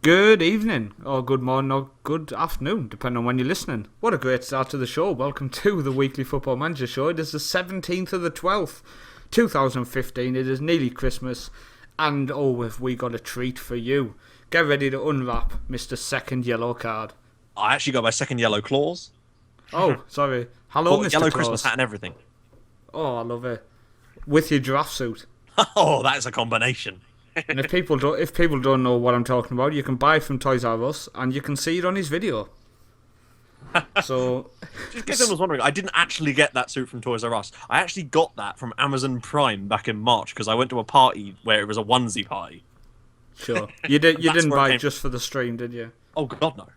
Good evening, or good morning, or good afternoon, depending on when you're listening. What a great start to the show. Welcome to the Weekly Football Manager Show. It is the 17th of the 12th, 2015. It is nearly Christmas, and have we got a treat for you. Get ready to unwrap Mr. Second Yellow Card. I actually got my second yellow claws. Oh, sorry. Hello, Mr. Yellow Claus. Christmas hat and everything. Oh, I love it. With your giraffe suit. Oh, that's a combination. And if people don't know what I'm talking about, you can buy it from Toys R Us, and you can see it on his video. So, Just in case anyone was wondering, I didn't actually get that suit from Toys R Us. I actually got that from Amazon Prime back in March because I went to a party where it was a onesie party. sure. You didn't where it buy came it just for the stream, did you? Oh God, no.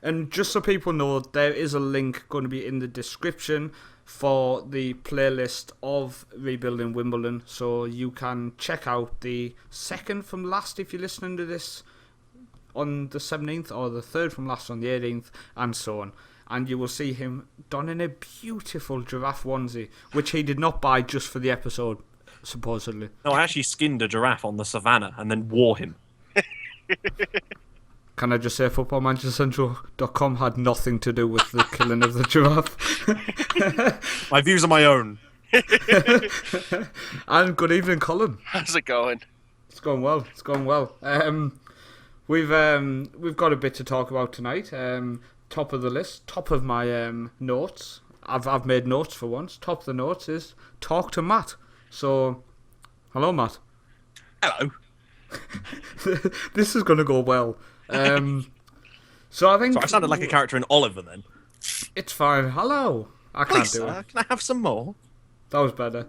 And just so people know, there is a link going to be in the description for the playlist of Rebuilding Wimbledon, so you can check out the second from last if you're listening to this on the 17th, or the third from last on the 18th, and so on. And you will see him donning a beautiful giraffe onesie, which he did not buy just for the episode, supposedly. No, I actually skinned a giraffe on the savannah and then wore him. Can I just say footballmanagercentral.com had nothing to do with the killing of the giraffe? My views are my own. And good evening, Colin. How's it going? It's going well. We've got a bit to talk about tonight. Top of the list, top of my notes. I've made notes for once. Top of the notes is talk to Matt. So, hello, Matt. Hello. This is going to go well. So I think So I sounded like a character in Oliver then. it's fine. Hello. I can't Please, do sir, it. can I have some more? That was better.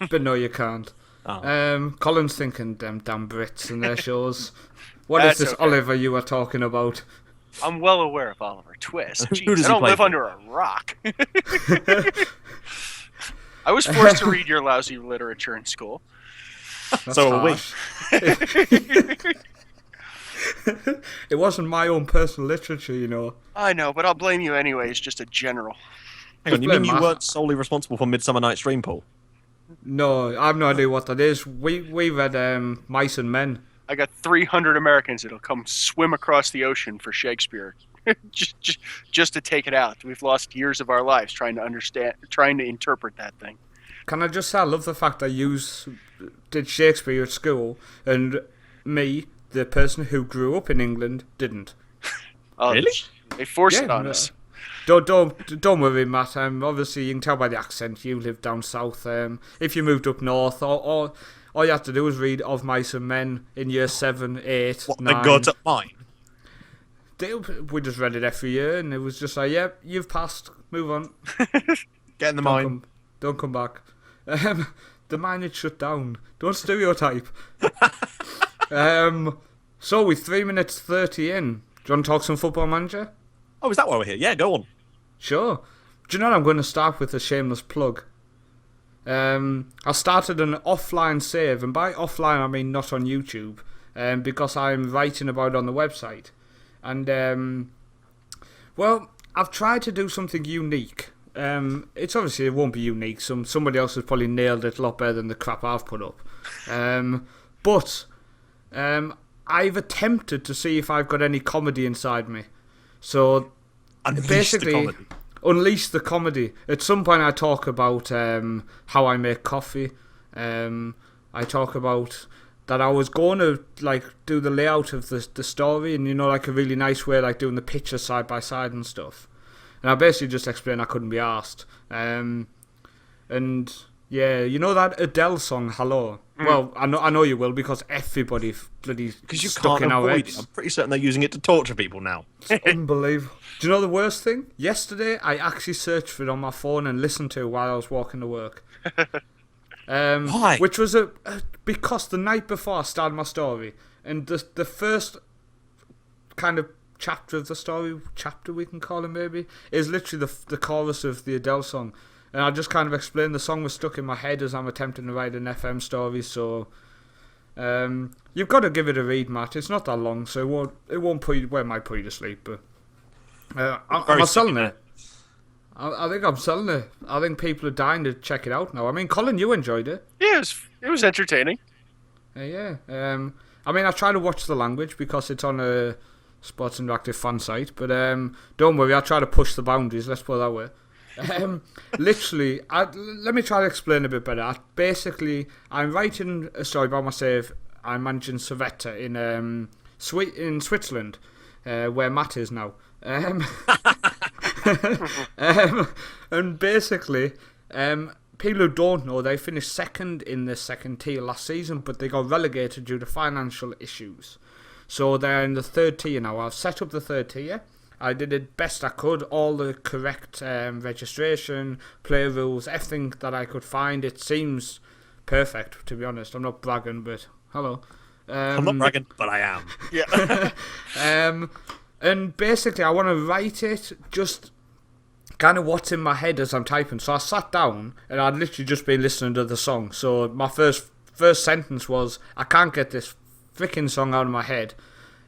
But no, you can't. Oh. Colin's thinking them damn Brits and their shows. What is That's this okay. Oliver you were talking about? I'm well aware of Oliver Twist. Who Jeez, does I he don't play live for? under a rock. I was forced to read your lousy literature in school. That's So are we. harsh. It wasn't my own personal literature, you know. I know, but I'll blame you anyways, just a general. Hang on, you blame mean you Matt. weren't solely responsible for Midsummer Night's Dream, Paul? No, I have no idea what that is. We read Mice and Men. I got 300 Americans that'll come swim across the ocean for Shakespeare. just to take it out. We've lost years of our lives trying to interpret that thing. Can I just say I love the fact I did Shakespeare at school, and me, the person who grew up in England, didn't. Oh, Really? They forced it Yeah, on no. us. Don't worry, Matt. Obviously, you can tell by the accent you live down south. If you moved up north, or all you have to do is read Of Mice and Men in year 7, 8, What, 9. the gods at mine? We just read it every year, and it was just like, yep, you've passed. Move on. Get in the mine. Don't come back. The mine is shut down. Don't stereotype. So with 3 minutes 30 in, do you want to talk some Football Manager? Oh, is that why we're here? Yeah, go on. Sure. Do you know what? I'm going to start with a shameless plug. I started an offline save, and by offline I mean not on YouTube, because I'm writing about it on the website. And, well, I've tried to do something unique. It's obviously, it won't be unique. Somebody else has probably nailed it a lot better than the crap I've put up. But I've attempted to see if I've got any comedy inside me. So Unleash basically, the comedy. unleash the comedy. At some point, I talk about how I make coffee. I talk about that I was going to do the layout of the story, and like a really nice way, like doing the pictures side by side and stuff. And I basically just explained I couldn't be asked. And yeah, you know that Adele song, Hello? Well, I know you will, because everybody bloody Because you stuck can't in our avoid it. heads. I'm pretty certain they're using it to torture people now. It's unbelievable. Do you know the worst thing? Yesterday, I actually searched for it on my phone and listened to it while I was walking to work. Why? Which was because the night before I started my story, and the first kind of chapter of the story, we can call it maybe, is literally the chorus of the Adele song. And I just kind of explained the song was stuck in my head as I'm attempting to write an FM story, so you've got to give it a read, Matt. It's not that long, so it won't put you, well, it might put you to sleep, but I'm selling it. I think I'm selling it. I think people are dying to check it out now. I mean, Colin, you enjoyed it. Yeah, it was entertaining. Yeah. I mean, I try to watch the language because it's on a Sports Interactive fan site, but don't worry, I try to push the boundaries. Let's put it that way. Literally, let me try to explain a bit better. Basically, I'm writing a story about myself. I'm managing Servetta in Switzerland, where Matt is now. And basically, people who don't know, they finished second in the second tier last season, but they got relegated due to financial issues. So they're in the third tier now. I've set up the third tier. I did it best I could, all the correct registration, player rules, everything that I could find. It seems perfect, to be honest. I'm not bragging, but hello. I'm not bragging, but I am. Yeah. And basically, I want to write it just kind of what's in my head as I'm typing. So I sat down and I'd literally just been listening to the song. So my first sentence was, I can't get this freaking song out of my head.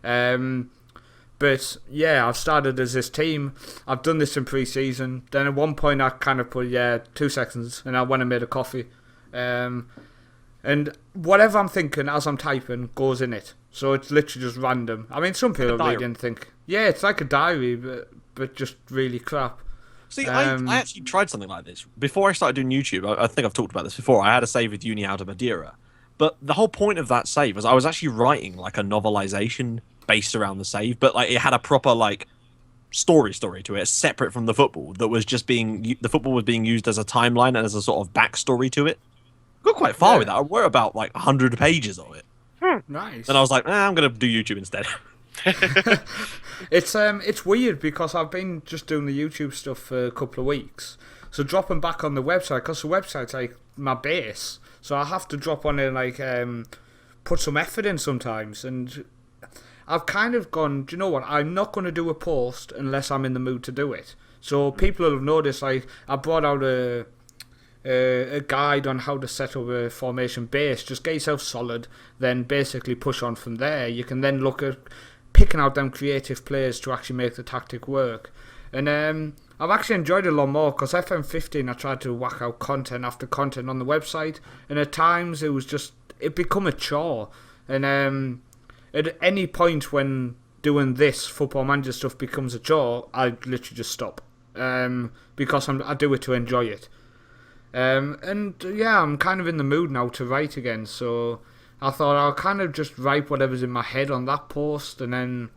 But yeah, I've started as this team. I've done this in pre-season. Then at one point I kind of put 2 seconds, and I went and made a coffee. And whatever I'm thinking as I'm typing goes in it. So it's literally just random. I mean, some people read and think, yeah, it's like a diary, but just really crap. See, I actually tried something like this. Before I started doing YouTube, I think I've talked about this before, I had a save with Uni out of Madeira. But the whole point of that save was I was actually writing like a novelization based around the save, but like it had a proper like story to it, separate from the football, that was just the football was being used as a timeline and as a sort of backstory to it. Got quite far with that. I wrote about like 100 pages of it. Nice. And I was like, I'm going to do YouTube instead. It's weird because I've been just doing the YouTube stuff for a couple of weeks. So dropping back on the website, because the website's like my base, so I have to drop on it and like put some effort in sometimes. And I've kind of gone, do you know what? I'm not going to do a post unless I'm in the mood to do it. So people will have noticed, like, I brought out a guide on how to set up a formation base. Just get yourself solid, then basically push on from there. You can then look at picking out them creative players to actually make the tactic work. And I've actually enjoyed it a lot more because FM15 I tried to whack out content after content on the website, and at times it become a chore. And at any point when doing this Football Manager stuff becomes a chore, I literally just stop because I do it to enjoy it. And yeah, I'm kind of in the mood now to write again, so I thought I'll kind of just write whatever's in my head on that post, and then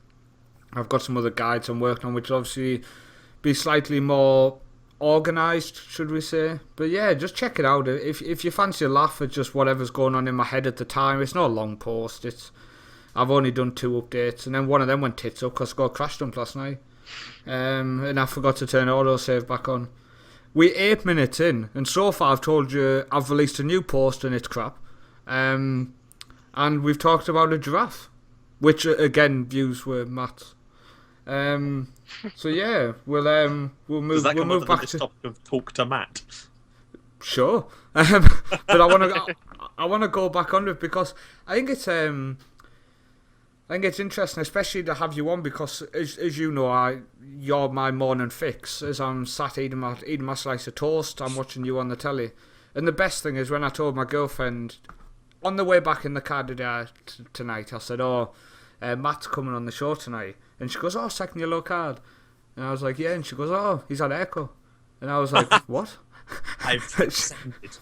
I've got some other guides I'm working on, which will obviously be slightly more organised, should we say. But yeah, just check it out. If you fancy a laugh at just whatever's going on in my head at the time, it's not a long post. I've only done 2 updates, and then one of them went tits up because I got crash dumped last night. And I forgot to turn autosave back on. We're 8 minutes in, and so far I've told you I've released a new post and it's crap. And we've talked about a giraffe, which again views were Matt's. So yeah, we'll move. Does that we'll come move under back this to topic of talk to Matt? Sure, but I want to go back on it because I think it's interesting, especially to have you on because as you know, you're my morning fix. As I'm sat eating my slice of toast, I'm watching you on the telly, and the best thing is when I told my girlfriend on the way back in the car today tonight, I said, Matt's coming on the show tonight, and she goes, second yellow card, and I was like, yeah, and she goes, he's had echo, and I was like, what? I've ascended.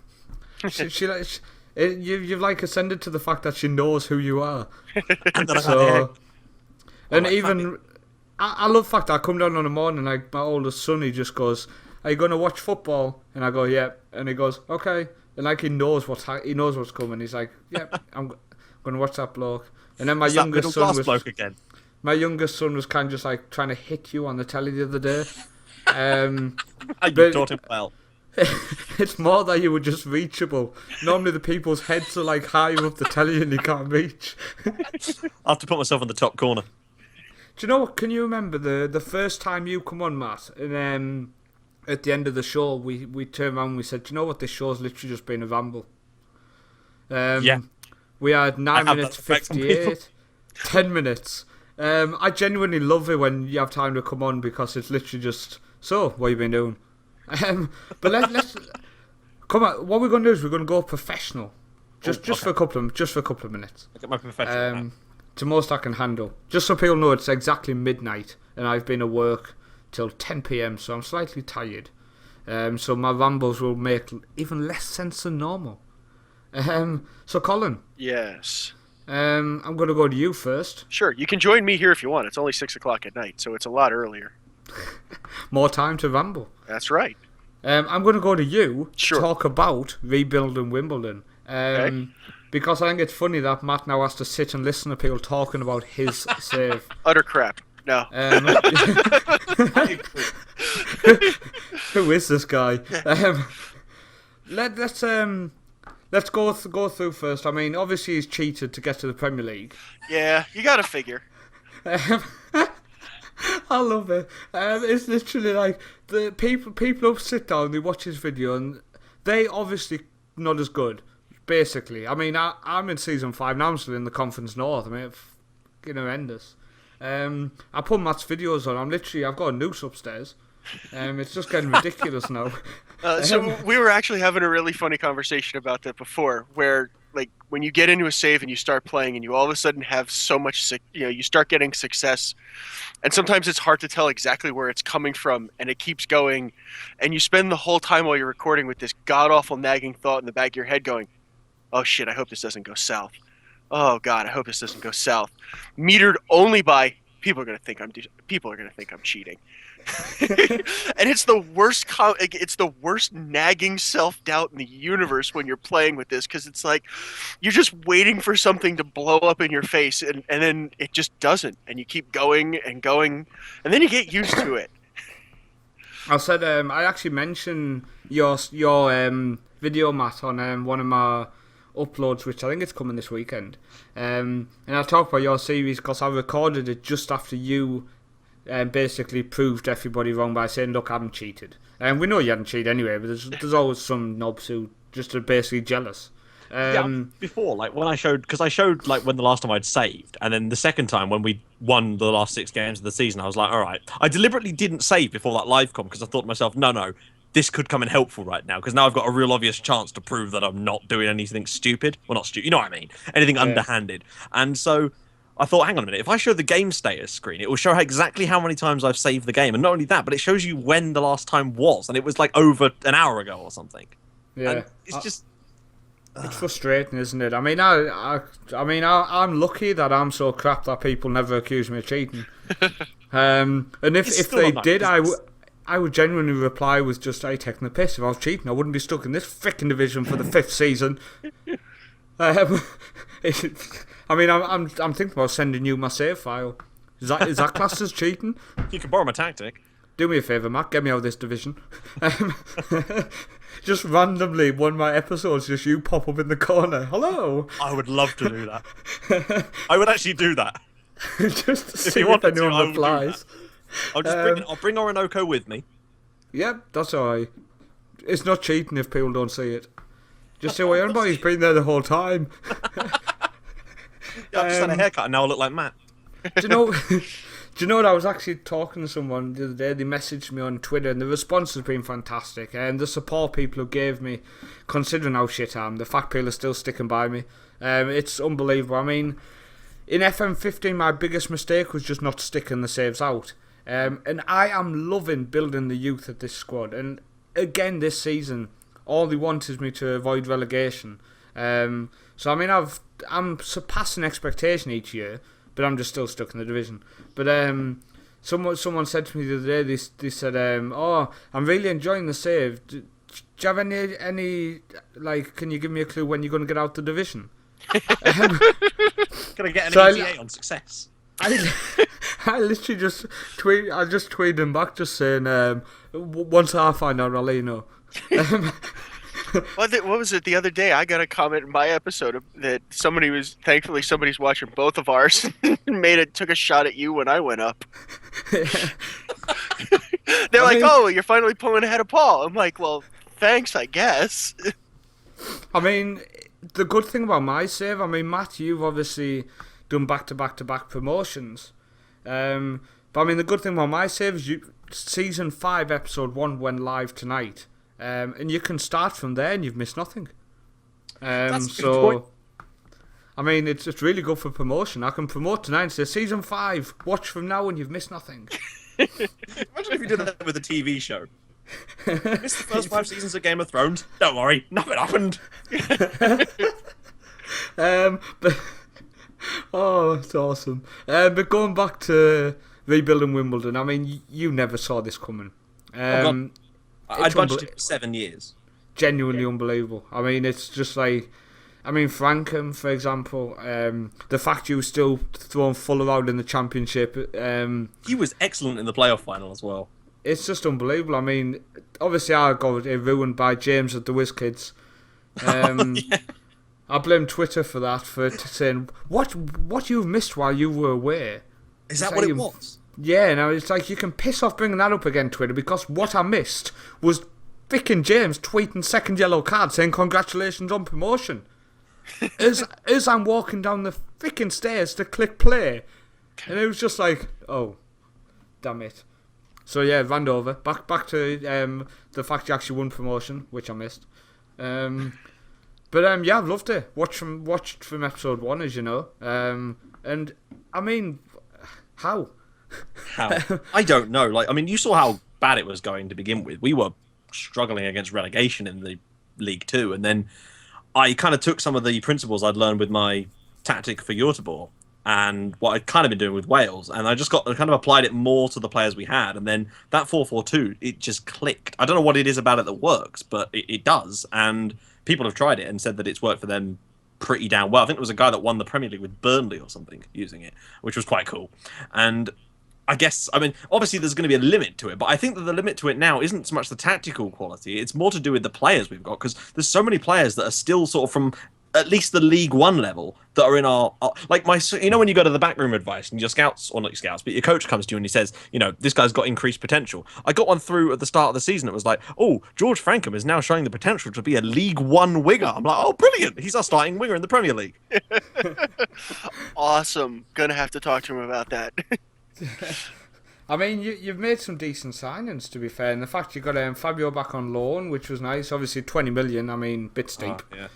You've like ascended to the fact that she knows who you are. And even I love the fact that I come down on the morning, like my oldest son, he just goes, "Are you going to watch football?" And I go, "Yeah," and he goes, "Okay," and like he knows what's coming. He's like, "Yep, I'm going to watch that bloke." And then my youngest son was bloke again. My youngest son was kind of just like trying to hit you on the telly the other day. You taught him well. It's more that you were just reachable. Normally the people's heads are like higher up the telly and you can't reach. I have to put myself in the top corner. Do you know what? Can you remember the first time you come on, Matt? And at the end of the show, we turned around and we said, "Do you know what? This show's literally just been a ramble." Yeah. We had 9 minutes 58, 10 minutes. I genuinely love it when you have time to come on because it's literally just, so, what have you been doing? But let's come on. What we're going to do is we're going to go professional. Just okay. for a couple of minutes. I get my professional hat. To most I can handle. Just so people know, it's exactly midnight, and I've been at work till 10 p.m. So I'm slightly tired. So my rambles will make even less sense than normal. So Colin. Yes. I'm going to go to you first. Sure, you can join me here if you want. It's only 6 o'clock at night, so it's a lot earlier. More time to ramble. That's right. I'm going to go to you Sure. to talk about rebuilding Wimbledon. Okay. Because I think it's funny that Matt now has to sit and listen to people talking about his save. Utter crap. No. Who is this guy? Let's go through first. I mean, obviously he's cheated to get to the Premier League. Yeah, you gotta figure. I love it. It's literally like the people sit down, they watch his video, and they obviously not as good. Basically, I mean, I'm in season 5 now. I'm still in the Conference North. I mean, it's fucking horrendous. I put Matt's videos on. I've got a noose upstairs. It's just getting ridiculous now. So we were actually having a really funny conversation about that before, where like when you get into a save and you start playing, and you all of a sudden have so much, you start getting success, and sometimes it's hard to tell exactly where it's coming from, and it keeps going, and you spend the whole time while you're recording with this god awful nagging thought in the back of your head, going, "Oh shit, I hope this doesn't go south. Oh god, I hope this doesn't go south." Metered only by people are gonna think I'm cheating. And it's the worst it's the worst nagging self-doubt in the universe when you're playing with this, because it's like you're just waiting for something to blow up in your face, and then it just doesn't, and you keep going and going, and then you get used to it. I said I actually mentioned your video, Matt, on one of my uploads, which I think it's coming this weekend, and I talked about your series because I recorded it just after you basically proved everybody wrong by saying, "Look, I haven't cheated." And we know you hadn't cheated anyway, but there's always some knobs who just are basically jealous. Before, like when I showed like when the last time I'd saved, and then the second time when we won the last 6 games of the season, I was like, all right. I deliberately didn't save before that live com because I thought to myself, no, this could come in helpful right now, because now I've got a real obvious chance to prove that I'm not doing anything stupid. Well, not stupid, you know what I mean? Anything underhanded. And so I thought, hang on a minute, if I show the game status screen, it will show exactly how many times I've saved the game. And not only that, but it shows you when the last time was. And it was like over an hour ago or something. Yeah. And it's just... It's frustrating, isn't it? I mean, I'm lucky that I'm so crap that people never accuse me of cheating. And if they did, I would genuinely reply with just, "Hey, taking the piss. If I was cheating, I wouldn't be stuck in this frickin' division for the 5th season." I mean, I'm thinking about sending you my save file. Is that classed as cheating? You can borrow my tactic. Do me a favour, Matt. Get me out of this division. Just randomly, one of my episodes, just you pop up in the corner. Hello. I would love to do that. I would actually do that. Just to see if anyone replies. I'll bring Orinoco with me. Yep, that's alright. It's not cheating if people don't see it. Just say, "Well, everybody's been there the whole time." Yeah, I've just had a haircut and now I look like Matt. Do you know what? I was actually talking to someone the other day. They messaged me on Twitter, and the response has been fantastic. And the support people who gave me, considering how shit I am, the fact people are still sticking by me. It's unbelievable. I mean, in FM15, my biggest mistake was just not sticking the saves out. And I am loving building the youth of this squad. And again, this season, all they want is me to avoid relegation. So I mean, I'm surpassing expectation each year, but I'm just still stuck in the division. But someone said to me the other day, they said, "Oh, I'm really enjoying the save. Do you have any like? Can you give me a clue when you're going to get out the division?" Can I get an ETA on success? I literally just tweeted him back, just saying, "Once I find out, I'll let you know." What was it the other day? I got a comment in my episode that somebody's watching both of ours and took a shot at you when I went up. They're like, "Oh, you're finally pulling ahead of Paul." I'm like, "Well, thanks, I guess." I mean, the good thing about my save, I mean, Matt, you've obviously done back-to-back promotions. But I mean, the good thing about my save is season 5, episode 1 went live tonight. And you can start from there and you've missed nothing. That's a good So, point. I mean, it's really good for promotion. I can promote tonight and say, Season 5, watch from now and you've missed nothing. Imagine if you did that with a TV show. Missed the first 5 seasons of Game of Thrones? Don't worry, nothing happened. But oh, it's awesome. But going back to rebuilding Wimbledon, I mean, you never saw this coming. God. I It's budgeted for 7 years. Genuinely unbelievable. I mean, it's just like, I mean, Frankham, for example, the fact you were still throwing Fuller out in the championship, He was excellent in the playoff final as well. it's just unbelievable. I mean, obviously I got it ruined by James at the WizKids. I blame Twitter for that, for saying, what you've missed while you were away. Is that what it was? Yeah, no, it's like you can piss off bringing that up again, Twitter, because what I missed was frickin' James tweeting second yellow card saying congratulations on promotion. as I'm walking down the frickin' stairs to click play, and it was just like, oh, damn it. So yeah, Randover. Back to the fact you actually won promotion, which I missed. But yeah, I've loved it. Watched from episode 1, as you know. And I mean, how? How? I don't know. Like, I mean, you saw how bad it was going to begin with. We were struggling against relegation in the League 2, and then I kind of took some of the principles I'd learned with my tactic for Göteborg and what I'd kind of been doing with Wales, and I just kind of applied it more to the players we had, and then that 4-4-2, it just clicked. I don't know what it is about it that works, but it does, and people have tried it and said that it's worked for them pretty damn well. I think there was a guy that won the Premier League with Burnley or something using it, which was quite cool. And I guess, I mean, obviously there's going to be a limit to it, but I think that the limit to it now isn't so much the tactical quality, it's more to do with the players we've got, because there's so many players that are still sort of from at least the League One level that are in our like you know, when you go to the backroom advice and your scouts, or not your scouts, but your coach comes to you and he says, you know, this guy's got increased potential. I got one through at the start of the season. It was like, oh, George Frankham is now showing the potential to be a League One winger. I'm like, oh, brilliant! He's our starting winger in the Premier League. Awesome. Gonna have to talk to him about that. I mean, you've made some decent signings, to be fair, and the fact you got Fabio back on loan, which was nice. Obviously, 20 million. I mean, bit steep. Yeah.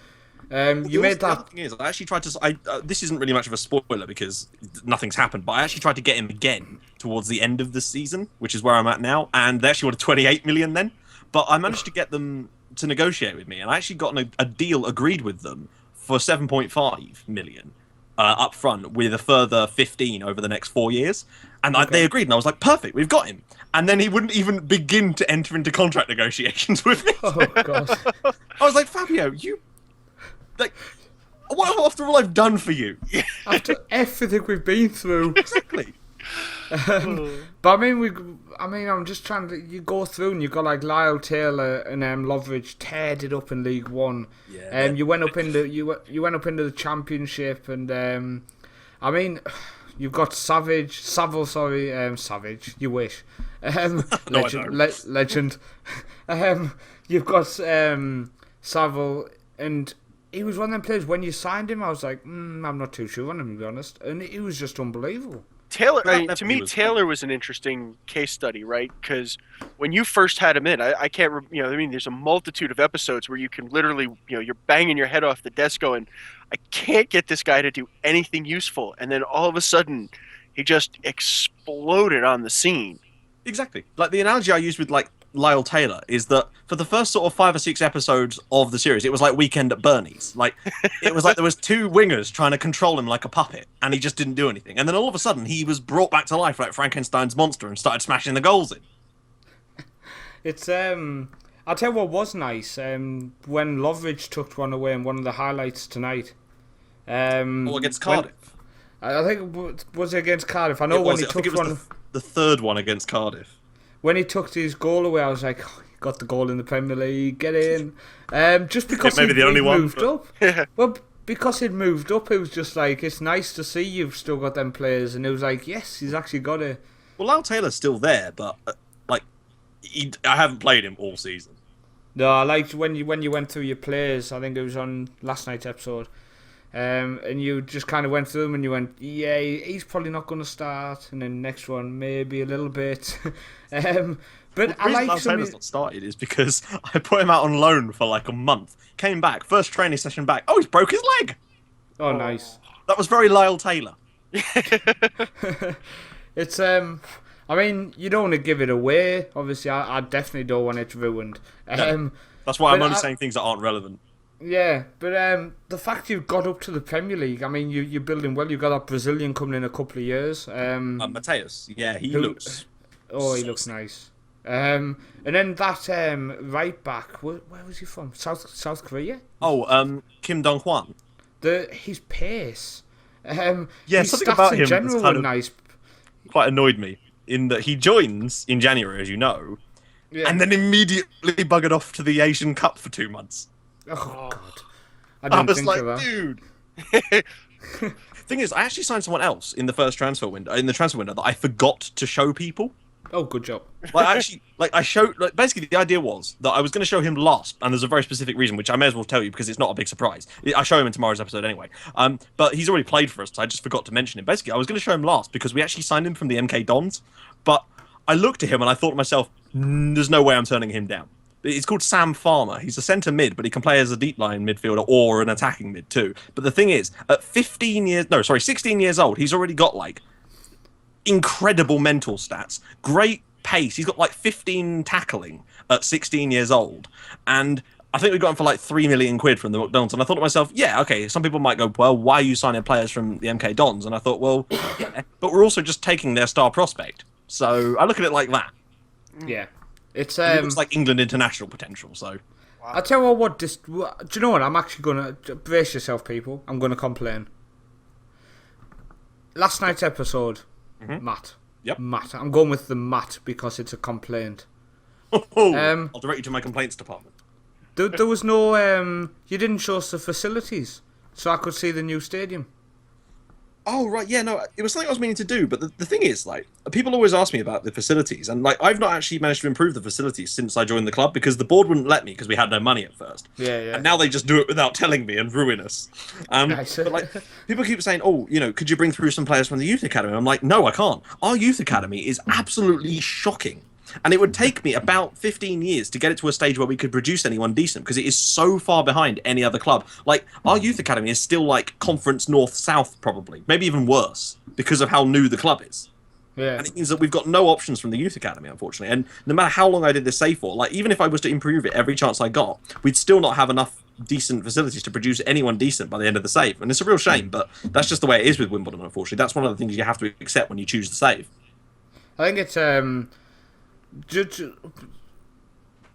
You made that. The thing is, I actually tried to. This isn't really much of a spoiler because nothing's happened, but I actually tried to get him again towards the end of the season, which is where I'm at now, and they actually wanted 28 million then. But I managed to get them to negotiate with me, and I actually got a deal agreed with them for 7.5 million up front, with a further 15 over the next 4 years. And they agreed, and I was like, perfect, we've got him. And then he wouldn't even begin to enter into contract negotiations with me. Oh god! I was like, Fabio, you. Like, what after all I've done for you? After everything we've been through. Exactly. But I mean, I'm just trying to. You go through and you got like Lyle Taylor and Loveridge teared it up in League One. Yeah. You went up into you went up into the Championship, and I mean, you've got Savage. You wish. Legend. You've got Savile, and he was one of them players. When you signed him, I was like, I'm not too sure on him, to be honest. And he was just unbelievable. Taylor, Well, to me, Taylor was an interesting case study, right? Because when you first had him in, I can't, I mean, there's a multitude of episodes where you can literally, you're banging your head off the desk going, I can't get this guy to do anything useful. And then all of a sudden, he just exploded on the scene. Exactly. Like, the analogy I used with, like, Lyle Taylor is that for the first sort of 5 or 6 episodes of the series, it was like Weekend at Bernie's. Like, it was like there was 2 wingers trying to control him like a puppet, and he just didn't do anything. And then all of a sudden, he was brought back to life like Frankenstein's monster and started smashing the goals in. It's I'll tell you what was nice. When Loveridge tucked one away in one of the highlights tonight. Against Cardiff. I think was it against Cardiff? I know when he took one. The third one against Cardiff. When he took his goal away, I was like, oh, he got the goal in the Premier League, get in. Just because maybe the only one, moved up. Well, because he'd moved up, it was just like, it's nice to see you've still got them players. And it was like, yes, he's actually got it. Well, Lyle Taylor's still there, but, I haven't played him all season. No, I liked when you went through your players, I think it was on last night's episode. And you just kind of went through them and you went, yeah, he's probably not going to start. And then next one, maybe a little bit. But Well, the I reason like some. Taylor's not started is because I put him out on loan for like a month. Came back, first training session back. Oh, he's broke his leg. Oh, nice. That was very Lyle Taylor. It's I mean, you don't want to give it away. Obviously, I definitely don't want it ruined. That's why I'm but only saying things that aren't relevant. Yeah, but the fact you've got up to the Premier League, I mean, you're building well. You've got that Brazilian coming in a couple of years. Mateus, yeah, he looks. Oh, he looks nice. And then that right back, where was he from? South Korea. Oh, Kim Dong Hwan. His pace. Yeah, his something stats about in him general kind were of nice. quite annoyed me in that he joins in January, as you know, and then immediately buggered off to the Asian Cup for 2 months. Oh God, I I didn't was think like, of that. dude. Thing is, I actually signed someone else in the transfer window that I forgot to show people. Oh, good job. I showed. Basically, the idea was that I was going to show him last, and there's a very specific reason, which I may as well tell you because it's not a big surprise. I show him in tomorrow's episode anyway. But he's already played for us, so I just forgot to mention him. Basically, I was going to show him last because we actually signed him from the MK Dons, but I looked at him and I thought to myself, there's no way I'm turning him down. It's called Sam Farmer. He's a centre mid, but he can play as a deep line midfielder or an attacking mid too. But the thing is, at 16 years old, he's already got like incredible mental stats, great pace. He's got like 15 tackling at 16 years old, and I think we got him for like 3 million quid from the McDonald's. And I thought to myself, yeah, okay, some people might go, well, why are you signing players from the MK Dons? And I thought, well, yeah, but we're also just taking their star prospect. So I look at it like that. Yeah, it's It looks like England international potential. So I tell you what, do you know what? I'm actually gonna brace yourself, people. I'm gonna complain. Last night's episode, Matt. Yep. Matt. I'm going with the Matt because it's a complaint. I'll direct you to my complaints department. There was no. You didn't show us the facilities, so I could see the new stadium. Oh, right, yeah, no, it was something I was meaning to do, but the thing is, like, people always ask me about the facilities, and, like, I've not actually managed to improve the facilities since I joined the club, because the board wouldn't let me, because we had no money at first. Yeah. And now they just do it without telling me and ruin us. Nice. But, like, people keep saying, oh, you know, could you bring through some players from the youth academy? I'm like, no, I can't. Our youth academy is absolutely shocking. And it would take me about 15 years to get it to a stage where we could produce anyone decent because it is so far behind any other club. Like, our youth academy is still like Conference North-South, probably. Maybe even worse because of how new the club is. Yeah. And it means that we've got no options from the youth academy, unfortunately. And no matter how long I did this save for, like, even if I was to improve it every chance I got, we'd still not have enough decent facilities to produce anyone decent by the end of the save. And it's a real shame, but that's just the way it is with Wimbledon, unfortunately. That's one of the things you have to accept when you choose the save. I think it's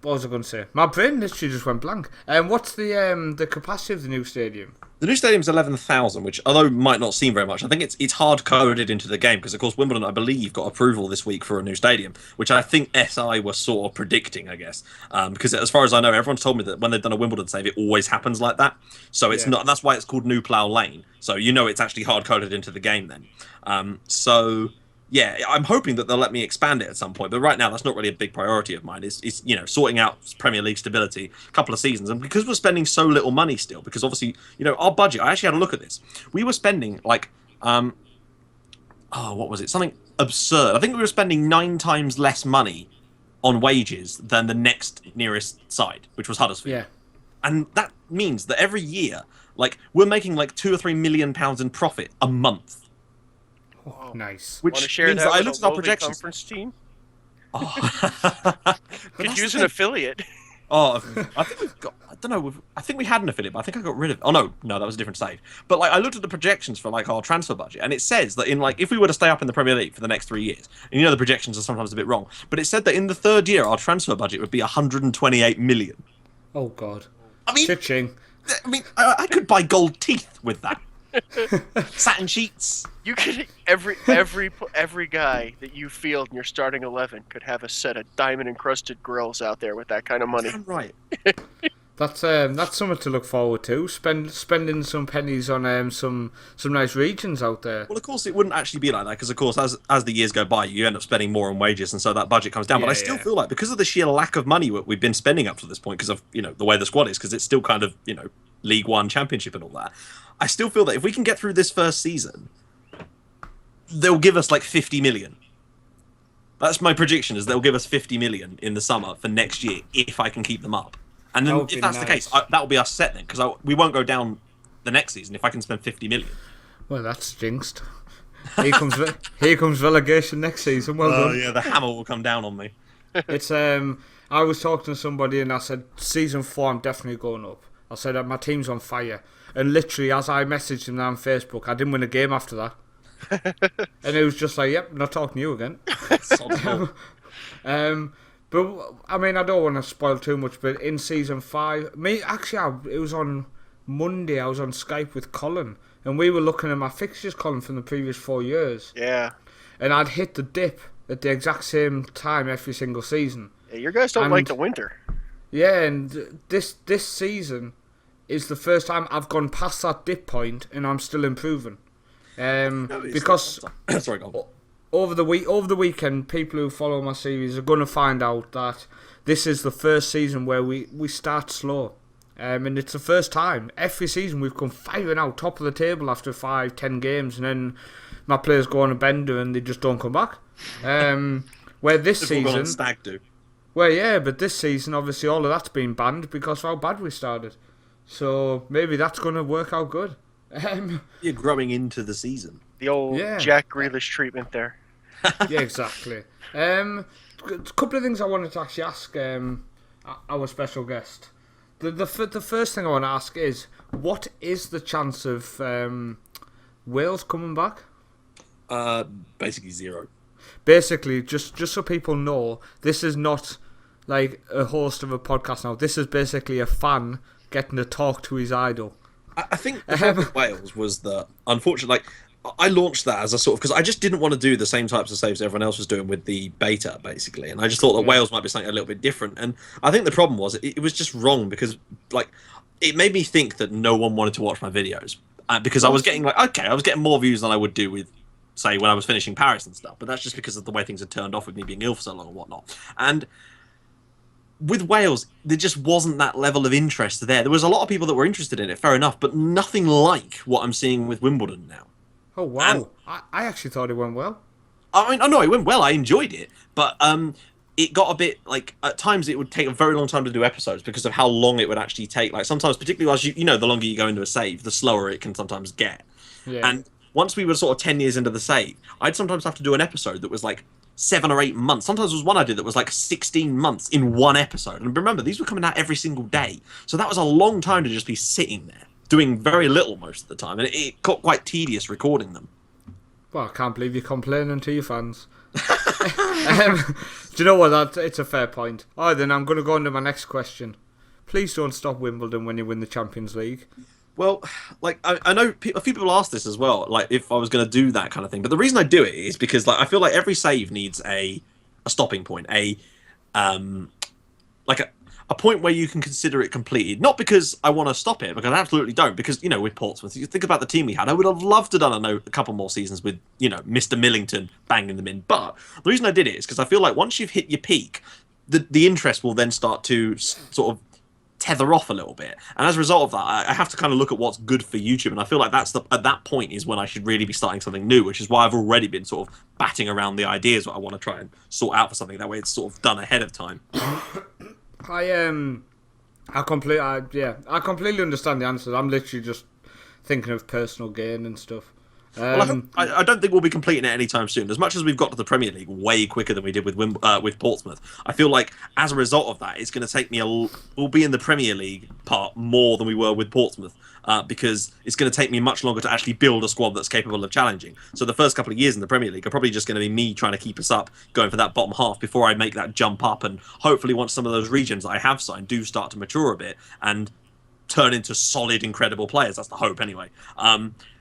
what was I going to say? My brain literally just went blank. What's the capacity of the new stadium? The new stadium's 11,000, which, although might not seem very much, I think it's hard coded into the game because, of course, Wimbledon, I believe, got approval this week for a new stadium, which I think SI was sort of predicting, I guess, because as far as I know, everyone's told me that when they've done a Wimbledon save, it always happens like that. So it's not, and that's why it's called New Plough Lane. So you know it's actually hard coded into the game then. Yeah, I'm hoping that they'll let me expand it at some point, but right now that's not really a big priority of mine. It's you know, sorting out Premier League stability, a couple of seasons, and because we're spending so little money still, because obviously, you know, our budget, I actually had a look at this. We were spending like what was it? Something absurd. I think we were spending 9 times less money on wages than the next nearest side, which was Huddersfield. Yeah. And that means that every year, like, we're making like £2 or £3 million in profit a month. Oh, nice. Want to Which share means that that I with looked a at our lowly projections. conference team? Oh. Could use an affiliate. Oh, I think we've got. I don't know. I think we had an affiliate, but I think I got rid of it. Oh no, that was a different save. But like, I looked at the projections for like our transfer budget, and it says that in like, if we were to stay up in the Premier League for the next 3 years, and you know the projections are sometimes a bit wrong, but it said that in the 3rd year our transfer budget would be 128 million. Oh God. I mean, Ching. I could buy gold teeth with that. Satin sheets. You could every guy that you field in your starting 11 could have a set of diamond encrusted grills out there with that kind of money. Damn right. That's something to look forward to. Spending some pennies on some nice regions out there. Well, of course, it wouldn't actually be like that because, of course, as the years go by, you end up spending more on wages, and so that budget comes down. But I still feel like because of the sheer lack of money we've been spending up to this point, because of the way the squad is, because it's still kind of League One, Championship, and all that. I still feel that if we can get through this first season, they'll give us like 50 million. That's my prediction, is they'll give us 50 million in the summer for next year if I can keep them up. And then if that's the case, that will be us set then, because we won't go down the next season if I can spend 50 million. Well, that's jinxed. Here comes relegation next season. Well done. Yeah, the hammer will come down on me. It's I was talking to somebody and I said, season 4 I'm definitely going up. I said my team's on fire, and literally as I messaged him on Facebook, I didn't win a game after that. And it was just like, yep, not talking to you again. But I mean, I don't want to spoil too much, but in season 5, it was on Monday, I was on Skype with Colin, and we were looking at my fixtures, Colin, from the previous 4 years. Yeah. And I'd hit the dip at the exact same time every single season. Yeah, your guys don't like the winter. Yeah, and this season is the first time I've gone past that dip point, and I'm still improving. Because sorry, go on. over the weekend, people who follow my series are going to find out that this is the first season where we start slow. And it's the first time. Every season we've come firing out top of the table after 5-10 games, and then my players go on a bender and they just don't come back. Where this season, stag do. Well, yeah, but this season obviously all of that's been banned because of how bad we started. So maybe that's going to work out good. You're growing into the season. The old Jack Grealish treatment there. Yeah, exactly. A couple of things I wanted to actually ask our special guest. The first thing I want to ask is, what is the chance of Wales coming back? Basically zero. Basically, just so people know, this is not like a host of a podcast now. This is basically a fan getting to talk to his idol. I think the problem with Wales was that, unfortunately, I launched that as a sort of, because I just didn't want to do the same types of saves everyone else was doing with the beta, basically, and I just thought that Wales might be something a little bit different. And I think the problem was it was just wrong, because it made me think that no one wanted to watch my videos, because I was getting more views than I would do with, say, when I was finishing Paris and stuff. But that's just because of the way things had turned off with me being ill for so long and whatnot. And with Wales, there just wasn't that level of interest there. There was a lot of people that were interested in it, fair enough, but nothing like what I'm seeing with Wimbledon now. Oh, wow. And I actually thought it went well. I mean, it went well. I enjoyed it. But it got a bit, at times it would take a very long time to do episodes because of how long it would actually take. Sometimes, particularly as the longer you go into a save, the slower it can sometimes get. Yeah. And once we were sort of 10 years into the save, I'd sometimes have to do an episode that was 7 or 8 months. Sometimes there was one I did that was 16 months in one episode. And remember, these were coming out every single day. So that was a long time to just be sitting there, doing very little most of the time. And it got quite tedious recording them. Well, I can't believe you're complaining to your fans. Do you know what? It's a fair point. All right, then I'm going to go on to my next question. Please don't stop Wimbledon when you win the Champions League. Well, I know a few people ask this as well, if I was going to do that kind of thing. But the reason I do it is because I feel like every save needs a stopping point, a point where you can consider it completed. Not because I want to stop it, because I absolutely don't. Because, with Portsmouth, you think about the team we had, I would have loved to have done a couple more seasons with, Mr. Millington banging them in. But the reason I did it is because I feel like once you've hit your peak, the interest will then start to sort of tether off a little bit, and as a result of that, I have to kind of look at what's good for YouTube, and I feel like at that point is when I should really be starting something new, which is why I've already been sort of batting around the ideas that I want to try and sort out for something. That way, it's sort of done ahead of time. I completely understand the answer. I'm literally just thinking of personal gain and stuff. Well, I don't think we'll be completing it anytime soon. As much as we've got to the Premier League way quicker than we did with Portsmouth, I feel like as a result of that, it's going to take me we'll be in the Premier League part more than we were with Portsmouth, because it's going to take me much longer to actually build a squad that's capable of challenging. So the first couple of years in the Premier League are probably just going to be me trying to keep us up, going for that bottom half before I make that jump up, and hopefully once some of those regions that I have signed do start to mature a bit and turn into solid, incredible players. That's the hope anyway.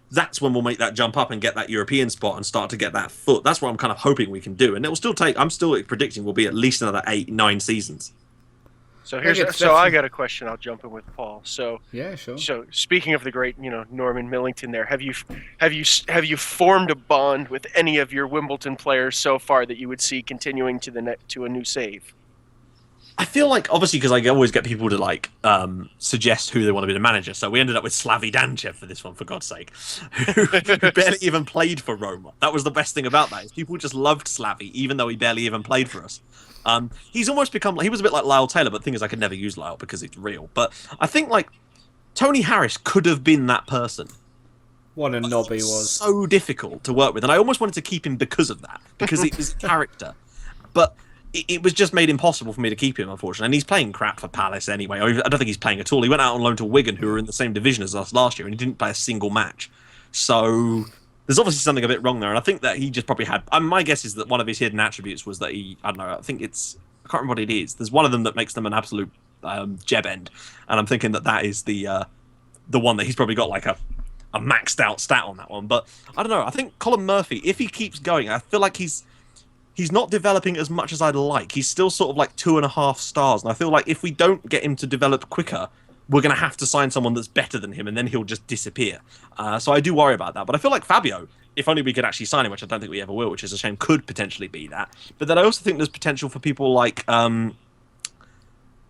That's when we'll make that jump up and get that European spot and start to get that foot. That's what I'm kind of hoping we can do. And it will still take, I'm still predicting we'll be at least another 8-9 seasons. So I got a question. I'll jump in with Paul. So yeah, sure. So speaking of the great, Norman Millington there, have you formed a bond with any of your Wimbledon players so far that you would see continuing to a new save? I feel like, obviously, because I always get people to like suggest who they want to be the manager. So we ended up with Slavi Danchev for this one, for God's sake, who barely even played for Roma. That was the best thing about that, is people just loved Slavi, even though he barely even played for us. He's almost become, he was a bit like Lyle Taylor, but the thing is, I could never use Lyle because it's real. But I think like Tony Harris could have been that person. What a knob he was. So difficult to work with, and I almost wanted to keep him because of that, because it was character. But it was just made impossible for me to keep him, unfortunately. And he's playing crap for Palace anyway. I don't think he's playing at all. He went out on loan to Wigan, who were in the same division as us last year, and he didn't play a single match. So there's obviously something a bit wrong there, and I think that he just probably had... my guess is that one of his hidden attributes was that he... I don't know, I think it's... I can't remember what it is. There's one of them that makes them an absolute jeb end, and I'm thinking that that is the one that he's probably got like a maxed out stat on that one. But I don't know. I think Colin Murphy, if he keeps going, I feel like he's not developing as much as I'd like. He's still sort of like 2.5 stars, and I feel like if we don't get him to develop quicker, we're going to have to sign someone that's better than him, and then he'll just disappear. So I do worry about that. But I feel like Fabio, if only we could actually sign him, which I don't think we ever will, which is a shame, could potentially be that. But then I also think there's potential for people like...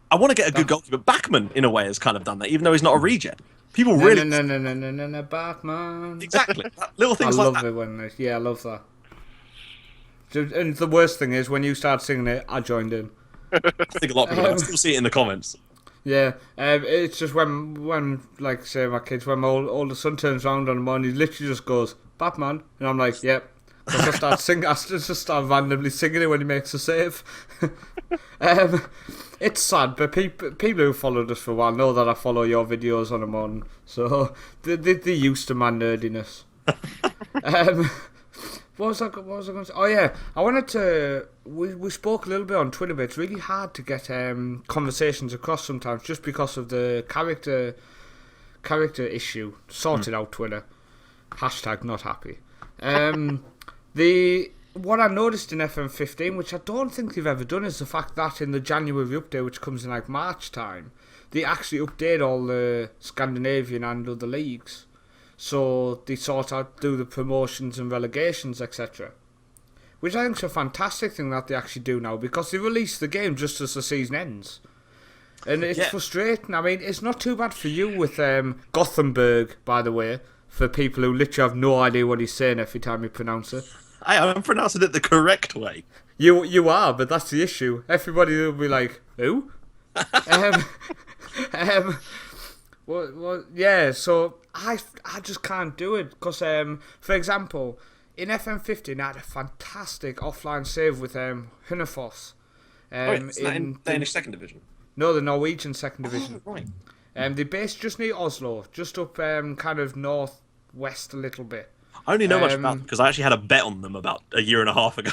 I want to get a good goalkeeper. Backman, in a way, has kind of done that, even though he's not a regen. People really... No, Batman. Exactly. Little things I like love that. it when... Yeah, I love that. And the worst thing is, when you start singing it, I joined in. I think a lot of people I still see it in the comments. Yeah, it's just when like, say, my kids, when my older son turns around on the morning, he literally just goes, Batman. And I'm like, yep. I start singing. I just start randomly singing it when he makes a save. It's sad, but people who followed us for a while know that I follow your videos on them on, so they're used to my nerdiness. What was I going to say? Oh yeah, I wanted to. We spoke a little bit on Twitter, but it's really hard to get conversations across sometimes, just because of the character issue. Sorted out Twitter. Hashtag not happy. What I noticed in FM15, which I don't think they've ever done, is the fact that in the January update, which comes in like March time, they actually update all the Scandinavian and other leagues. So they sort out, do the promotions and relegations, etc. Which I think is a fantastic thing that they actually do now, because they release the game just as the season ends. And it's frustrating. I mean, it's not too bad for you with Gothenburg, by the way, for people who literally have no idea what he's saying every time you pronounce it. I'm pronouncing it the correct way. You are, but that's the issue. Everybody will be like, who? Yeah, so I just can't do it, because, for example, in FM15 I had a fantastic offline save with Unofficial. It's not in Danish second division? No, the Norwegian second division. Oh, right. They're based just near Oslo, just up kind of northwest a little bit. I only know much about them because I actually had a bet on them about a year and a half ago.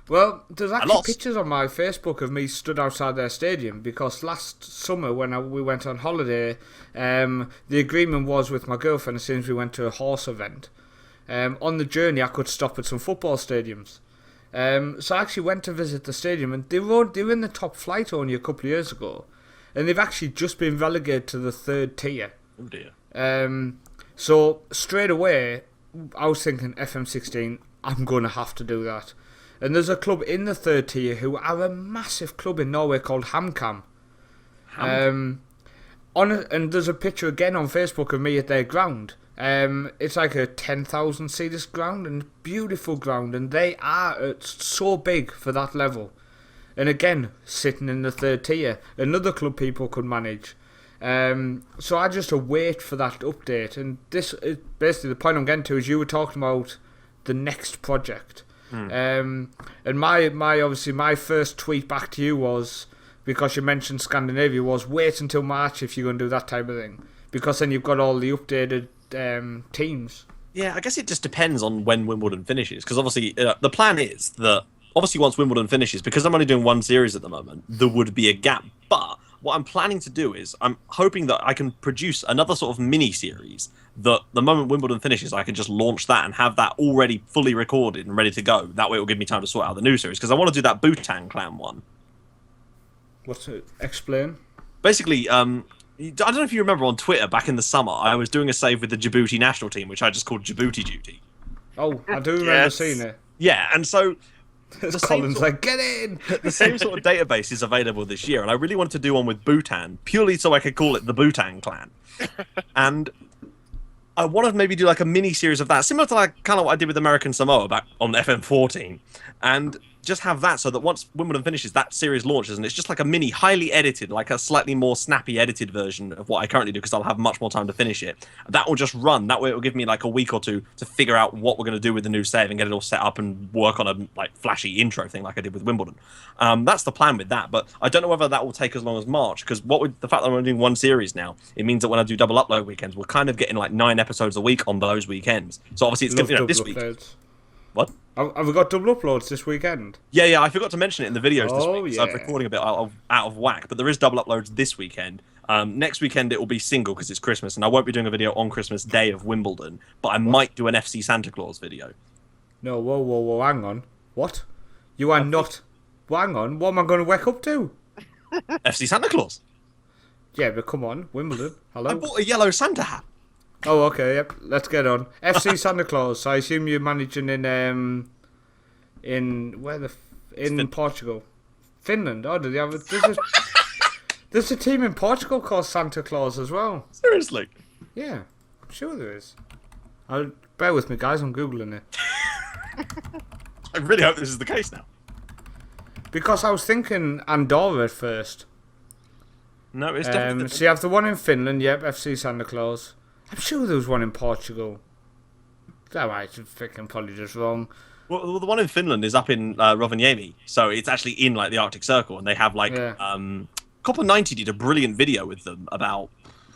Well, there's actually pictures on my Facebook of me stood outside their stadium, because last summer when we went on holiday, the agreement was with my girlfriend, as soon as we went to a horse event, on the journey I could stop at some football stadiums. So I actually went to visit the stadium, and they were in the top flight only a couple of years ago, and they've actually just been relegated to the 3rd tier. Oh dear. So straight away I was thinking, FM16, I'm going to have to do that. And there's a club in the 3rd tier who are a massive club in Norway called HamKam. And there's a picture again on Facebook of me at their ground. It's like a 10,000 seaters ground, and beautiful ground, and they are so big for that level. And again, sitting in the 3rd tier, another club people could manage. So I just await for that update, and this is basically the point I'm getting to, is you were talking about the next project. And my first tweet back to you was, because you mentioned Scandinavia, was wait until March if you're going to do that type of thing, because then you've got all the updated teams. Yeah, I guess it just depends on when Wimbledon finishes, because obviously the plan is that obviously once Wimbledon finishes, because I'm only doing one series at the moment, there would be a gap. But what I'm planning to do is I'm hoping that I can produce another sort of mini-series that the moment Wimbledon finishes, I can just launch that and have that already fully recorded and ready to go. That way it will give me time to sort out the new series, because I want to do that Bhutan clan one. What's it? Explain. Basically, I don't know if you remember on Twitter back in the summer, I was doing a save with the Djibouti national team, which I just called Djibouti Duty. Oh, I do remember seeing it. Yeah, and so Colin's like, get in! The same sort of database is available this year, and I really wanted to do one with Bhutan, purely so I could call it the Bhutan Clan. And I want to maybe do like a mini series of that, similar to like kind of what I did with American Samoa back on FM14, and just have that so that once Wimbledon finishes, that series launches, and it's just like a mini, highly edited, like a slightly more snappy edited version of what I currently do, because I'll have much more time to finish it. That will just run. That way it will give me like a week or two to figure out what we're going to do with the new save and get it all set up and work on a like flashy intro thing like I did with Wimbledon. That's the plan with that, but I don't know whether that will take as long as March, because the fact that I'm only doing one series now, it means that when I do double upload weekends, we're kind of getting like 9 episodes a week on those weekends. So obviously it's going to this week. What? Have we got double uploads this weekend? Yeah, I forgot to mention it in the videos this week, so I'm yeah. recording a bit out of whack, but there is double uploads this weekend. Next weekend it will be single because it's Christmas, and I won't be doing a video on Christmas Day of Wimbledon, but I might do an FC Santa Claus video. No, whoa, hang on. What? You are not... Well, hang on, what am I going to wake up to? FC Santa Claus? Yeah, but come on, Wimbledon, hello? I bought a yellow Santa hat. Oh, okay, yep, let's get on. FC Santa Claus, I assume you're managing in Portugal. Finland, oh, do they have there's a team in Portugal called Santa Claus as well. Seriously? Yeah, I'm sure there is. Bear with me, guys, I'm Googling it. I really hope this is the case now. Because I was thinking Andorra at first. No, it's definitely... So you have the one in Finland, yep, FC Santa Claus. I'm sure there was one in Portugal. That might freaking probably just wrong. Well, the one in Finland is up in Rovaniemi, so it's actually in like the Arctic Circle, and they have like Copper 90 did a brilliant video with them about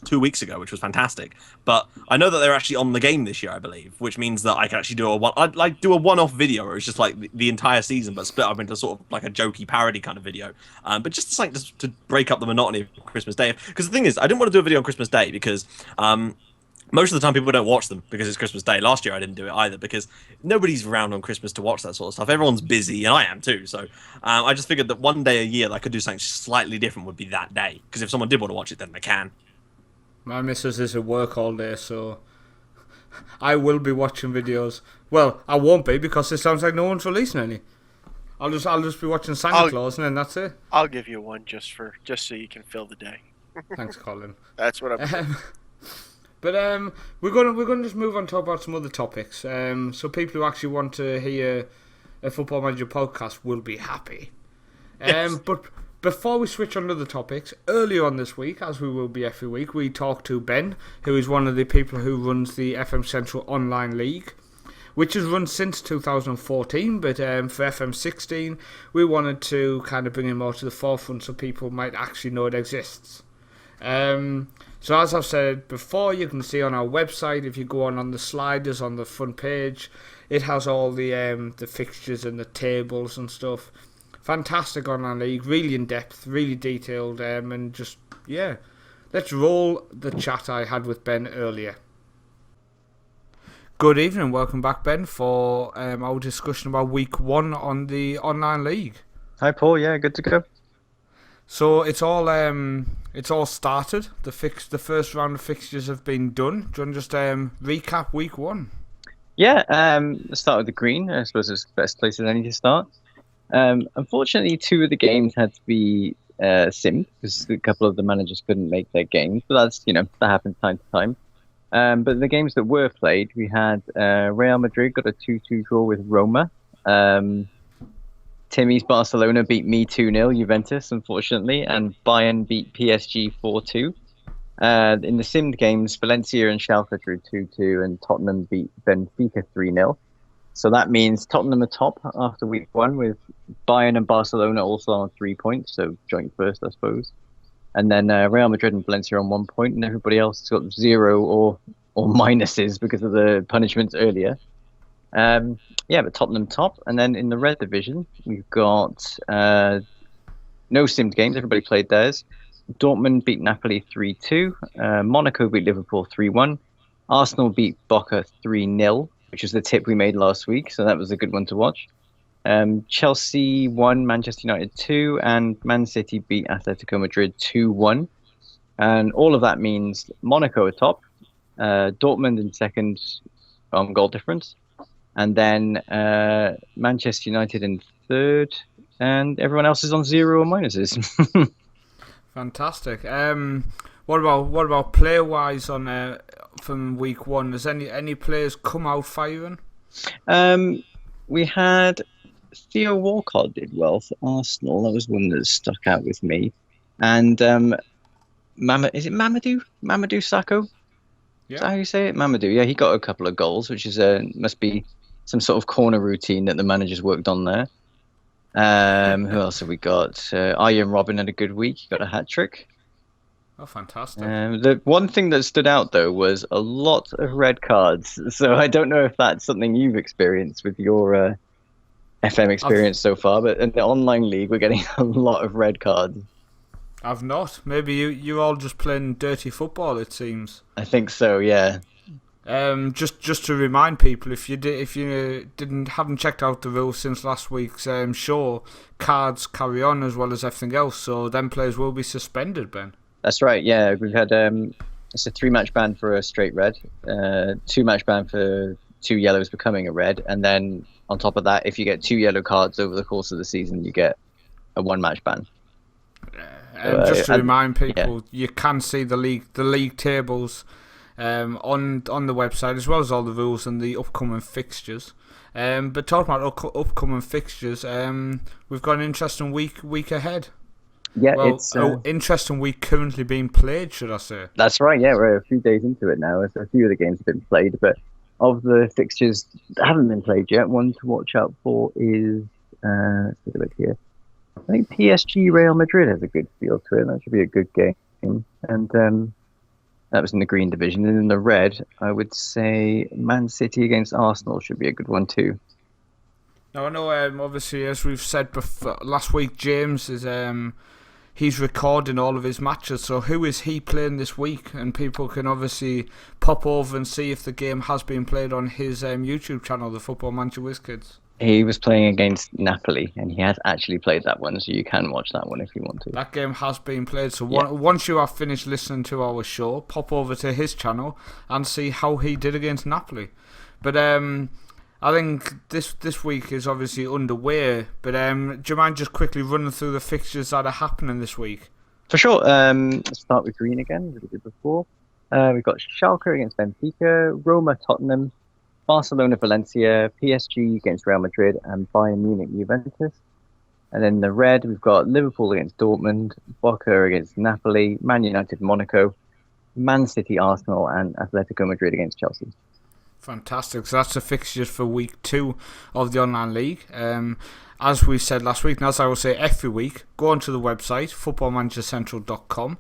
2 weeks ago, which was fantastic. But I know that they're actually on the game this year, I believe, which means that I can actually do I'd like do a one-off video where it's just like the entire season, but split up into sort of like a jokey parody kind of video. But just like to break up the monotony of Christmas Day, because the thing is, I didn't want to do a video on Christmas Day because most of the time people don't watch them because it's Christmas Day. Last year I didn't do it either because nobody's around on Christmas to watch that sort of stuff. Everyone's busy, and I am too. So I just figured that one day a year that I could do something slightly different would be that day. Because if someone did want to watch it, then they can. My missus is at work all day, so I will be watching videos. Well, I won't be because it sounds like no one's releasing any. I'll just be watching Santa Claus, and then that's it. I'll give you one just so you can fill the day. Thanks, Colin. That's what I'm. But we're gonna just move on and talk about some other topics. So people who actually want to hear a Football Manager podcast will be happy. Yes. But before we switch on to the topics, earlier on this week, as we will be every week, we talked to Ben, who is one of the people who runs the FM Central Online League, which has run since 2014. But for FM16, we wanted to kind of bring it more to the forefront so people might actually know it exists. So as I've said before, you can see on our website, if you go on the sliders on the front page, it has all the fixtures and the tables and stuff. Fantastic online league, really in depth, really detailed, and just, yeah. Let's roll the chat I had with Ben earlier. Good evening, welcome back, Ben, for our discussion about week 1 on the online league. Hi, Paul. Yeah, good to go. So it's all started. The first round of fixtures have been done. Do you want to just recap week 1? Yeah, let's start with the green. I suppose it's the best place as any to start. Unfortunately, 2 of the games had to be simmed because a couple of the managers couldn't make their games. But that's, that happens time to time. But the games that were played, we had Real Madrid got a 2-2 draw with Roma. Timmy's Barcelona beat me 2-0, Juventus, unfortunately, and Bayern beat PSG 4-2. In the simmed games, Valencia and Schalke drew 2-2, and Tottenham beat Benfica 3-0. So that means Tottenham are top after week 1, with Bayern and Barcelona also on 3 points, so joint first, I suppose. And then Real Madrid and Valencia on 1 point, and everybody else has got 0 or minuses because of the punishments earlier. But Tottenham top. And then in the red division, we've got no simmed games. Everybody played theirs. Dortmund beat Napoli 3-2. Monaco beat Liverpool 3-1. Arsenal beat Boca 3-0, which was the tip we made last week. So that was a good one to watch. Chelsea won, Manchester United 2. And Man City beat Atletico Madrid 2-1. And all of that means Monaco are top. Dortmund in second on goal difference. And then Manchester United in third, and everyone else is on 0 or minuses. Fantastic. What about player wise on from week 1? Has any players come out firing? We had Theo Walcott did well for Arsenal. That was one that stuck out with me. And is it Mamadou? Mamadou Sakho? Yeah. Is that how you say it? Mamadou. Yeah, he got a couple of goals, which is must be some sort of corner routine that the manager's worked on there. Who else have we got? Arjen Robben had a good week. He got a hat-trick. Oh, fantastic. The one thing that stood out, though, was a lot of red cards. So I don't know if that's something you've experienced with your FM experience so far, but in the online league, we're getting a lot of red cards. I've not. Maybe you're all just playing dirty football, it seems. I think so, yeah. Just to remind people, if you haven't checked out the rules since last week's show, cards carry on as well as everything else, so them players will be suspended, Ben. That's right, yeah. We've had it's a 3-match ban for a straight red, 2-match ban for 2 yellows becoming a red, and then on top of that, if you get 2 yellow cards over the course of the season, you get a 1-match ban. Just to remind people, you can see the league tables on the website, as well as all the rules and the upcoming fixtures. But talking about upcoming fixtures, we've got an interesting week ahead. Yeah, well, it's interesting week currently being played, should I say? That's right. Yeah, we're a few days into it now. So a few of the games have been played, but of the fixtures that haven't been played yet, one to watch out for is let's take a look here. I think PSG Real Madrid has a good feel to it. That should be a good game. And that was in the green division. And in the red, I would say Man City against Arsenal should be a good one too. Now, I know, obviously, as we've said before, last week, James is he's recording all of his matches. So who is he playing this week? And people can obviously pop over and see if the game has been played on his YouTube channel, the Football Manager WizKids. He was playing against Napoli, and he has actually played that one, so you can watch that one if you want to. That game has been played, so once you have finished listening to our show, pop over to his channel and see how he did against Napoli. But I think this week is obviously underway, but do you mind just quickly running through the fixtures that are happening this week? For sure. Let's start with green again, as we did before. We've got Schalke against Benfica, Roma, Tottenham, Barcelona, Valencia, PSG against Real Madrid, and Bayern Munich, Juventus. And then the red, we've got Liverpool against Dortmund, Boca against Napoli, Man United, Monaco, Man City, Arsenal, and Atletico Madrid against Chelsea. Fantastic. So that's the fixtures for week 2 of the online league. As we said last week, and as I will say every week, go onto the website, footballmanagercentral.com.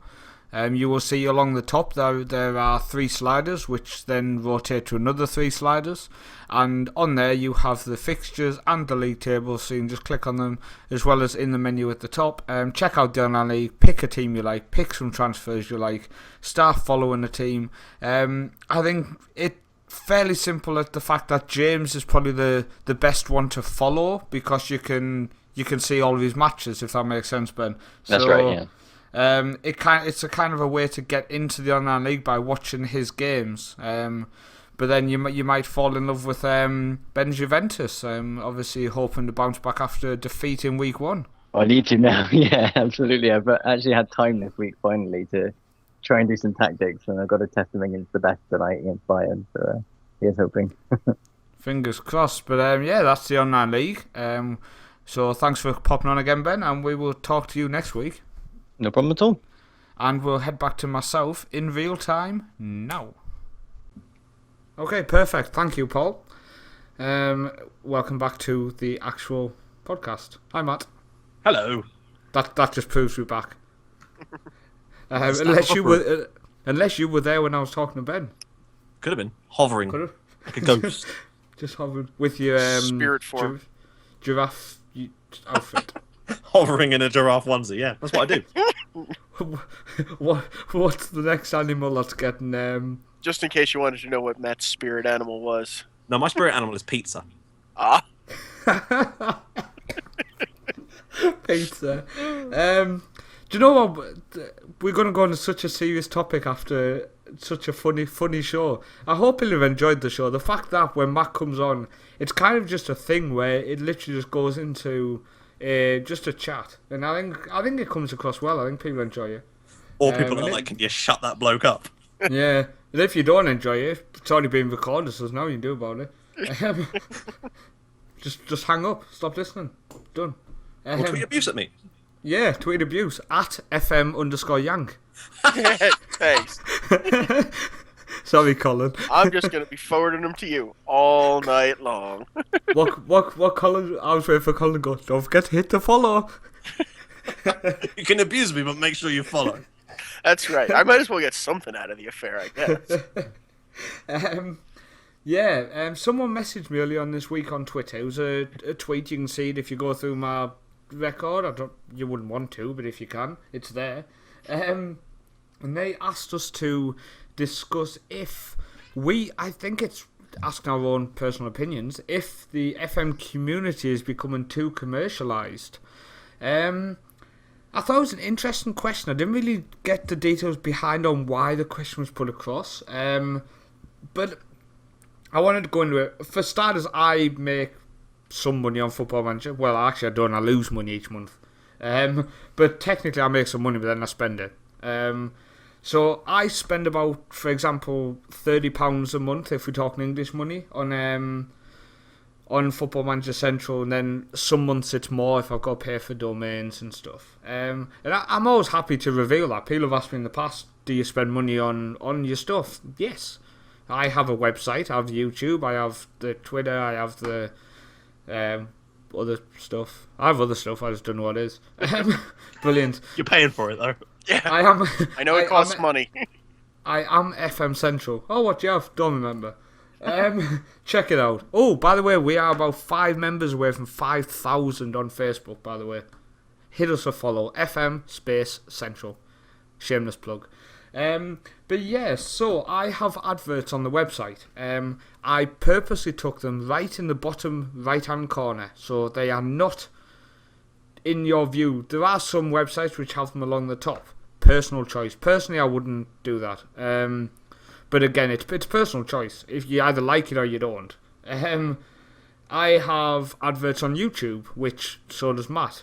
You will see along the top there are 3 sliders, which then rotate to another 3 sliders. And on there you have the fixtures and the league tables, so you can just click on them, as well as in the menu at the top. Check out the online league, pick a team you like, pick some transfers you like, start following the team. I think it's fairly simple at the fact that James is probably the best one to follow, because you can see all of his matches, if that makes sense, Ben. That's right, yeah. It's a kind of a way to get into the online league by watching his games. But then you might fall in love with Ben's Juventus. Obviously hoping to bounce back after a defeat in week 1. I need to now. Yeah, absolutely. I've actually had time this week finally to try and do some tactics, and I've got to test them against the best tonight against Bayern. So here's hoping. Fingers crossed. But yeah, that's the online league. So thanks for popping on again, Ben, and we will talk to you next week. No problem at all. And we'll head back to myself in real time now. Okay, perfect. Thank you, Paul. Welcome back to the actual podcast. Hi, Matt. Hello. That just proves we're back. Unless you were there when I was talking to Ben. Could have been hovering like a ghost. Just hovering with your spirit form giraffe outfit. Hovering in a giraffe onesie, yeah, that's what I do. What's the next animal that's getting... Just in case you wanted to know what Matt's spirit animal was. No, my spirit animal is pizza. Ah. Pizza. Do you know what? We're going to go on to such a serious topic after such a funny show. I hope he'll have enjoyed the show. The fact that when Matt comes on, it's kind of just a thing where it literally just goes into just a chat, and I think it comes across well. I think people enjoy it. Or people are like, "Can you shut that bloke up?" Yeah, and if you don't enjoy it, it's already been recorded, so there's nothing you can do about it. Just hang up, stop listening. Done. Or tweet abuse at me. Yeah, tweet abuse at FM_Yank. Thanks. Sorry, Colin. I'm just going to be forwarding them to you all night long. What Colin? I was waiting for Colin to go, don't forget to hit the follow. You can abuse me, but make sure you follow. That's right. I might as well get something out of the affair, I guess. Someone messaged me earlier on this week on Twitter. It was a tweet. You can see it if you go through my record. You wouldn't want to, but if you can, it's there. And they asked us to discuss I think it's asking our own personal opinions, if the FM community is becoming too commercialised. I thought it was an interesting question. I didn't really get the details behind on why the question was put across. But I wanted to go into it. For starters, I make some money on Football Manager. Well, actually I don't. I lose money each month. But technically I make some money, but then I spend it. So I spend about, for example, £30 a month, if we're talking English money, on Football Manager Central, and then some months it's more if I've got to pay for domains and stuff. And I'm always happy to reveal that. People have asked me in the past, do you spend money on your stuff? Yes. I have a website, I have YouTube, I have the Twitter, I have the other stuff. I have other stuff, I just don't know what it is. Brilliant. You're paying for it, though. Yeah. I am. I know it costs money. I am FM Central. Oh, what do you have? Don't remember. Check it out. Oh, by the way, we are about 5 members away from 5,000 on Facebook, by the way. Hit us a follow. FM space Central. Shameless plug. But yeah, so I have adverts on the website. I purposely took them right in the bottom right-hand corner, so they are not in your view. There are some websites which have them along the top. Personal choice. Personally, I wouldn't do that. But again, it's personal choice. If you either like it or you don't. I have adverts on YouTube, which so does Matt.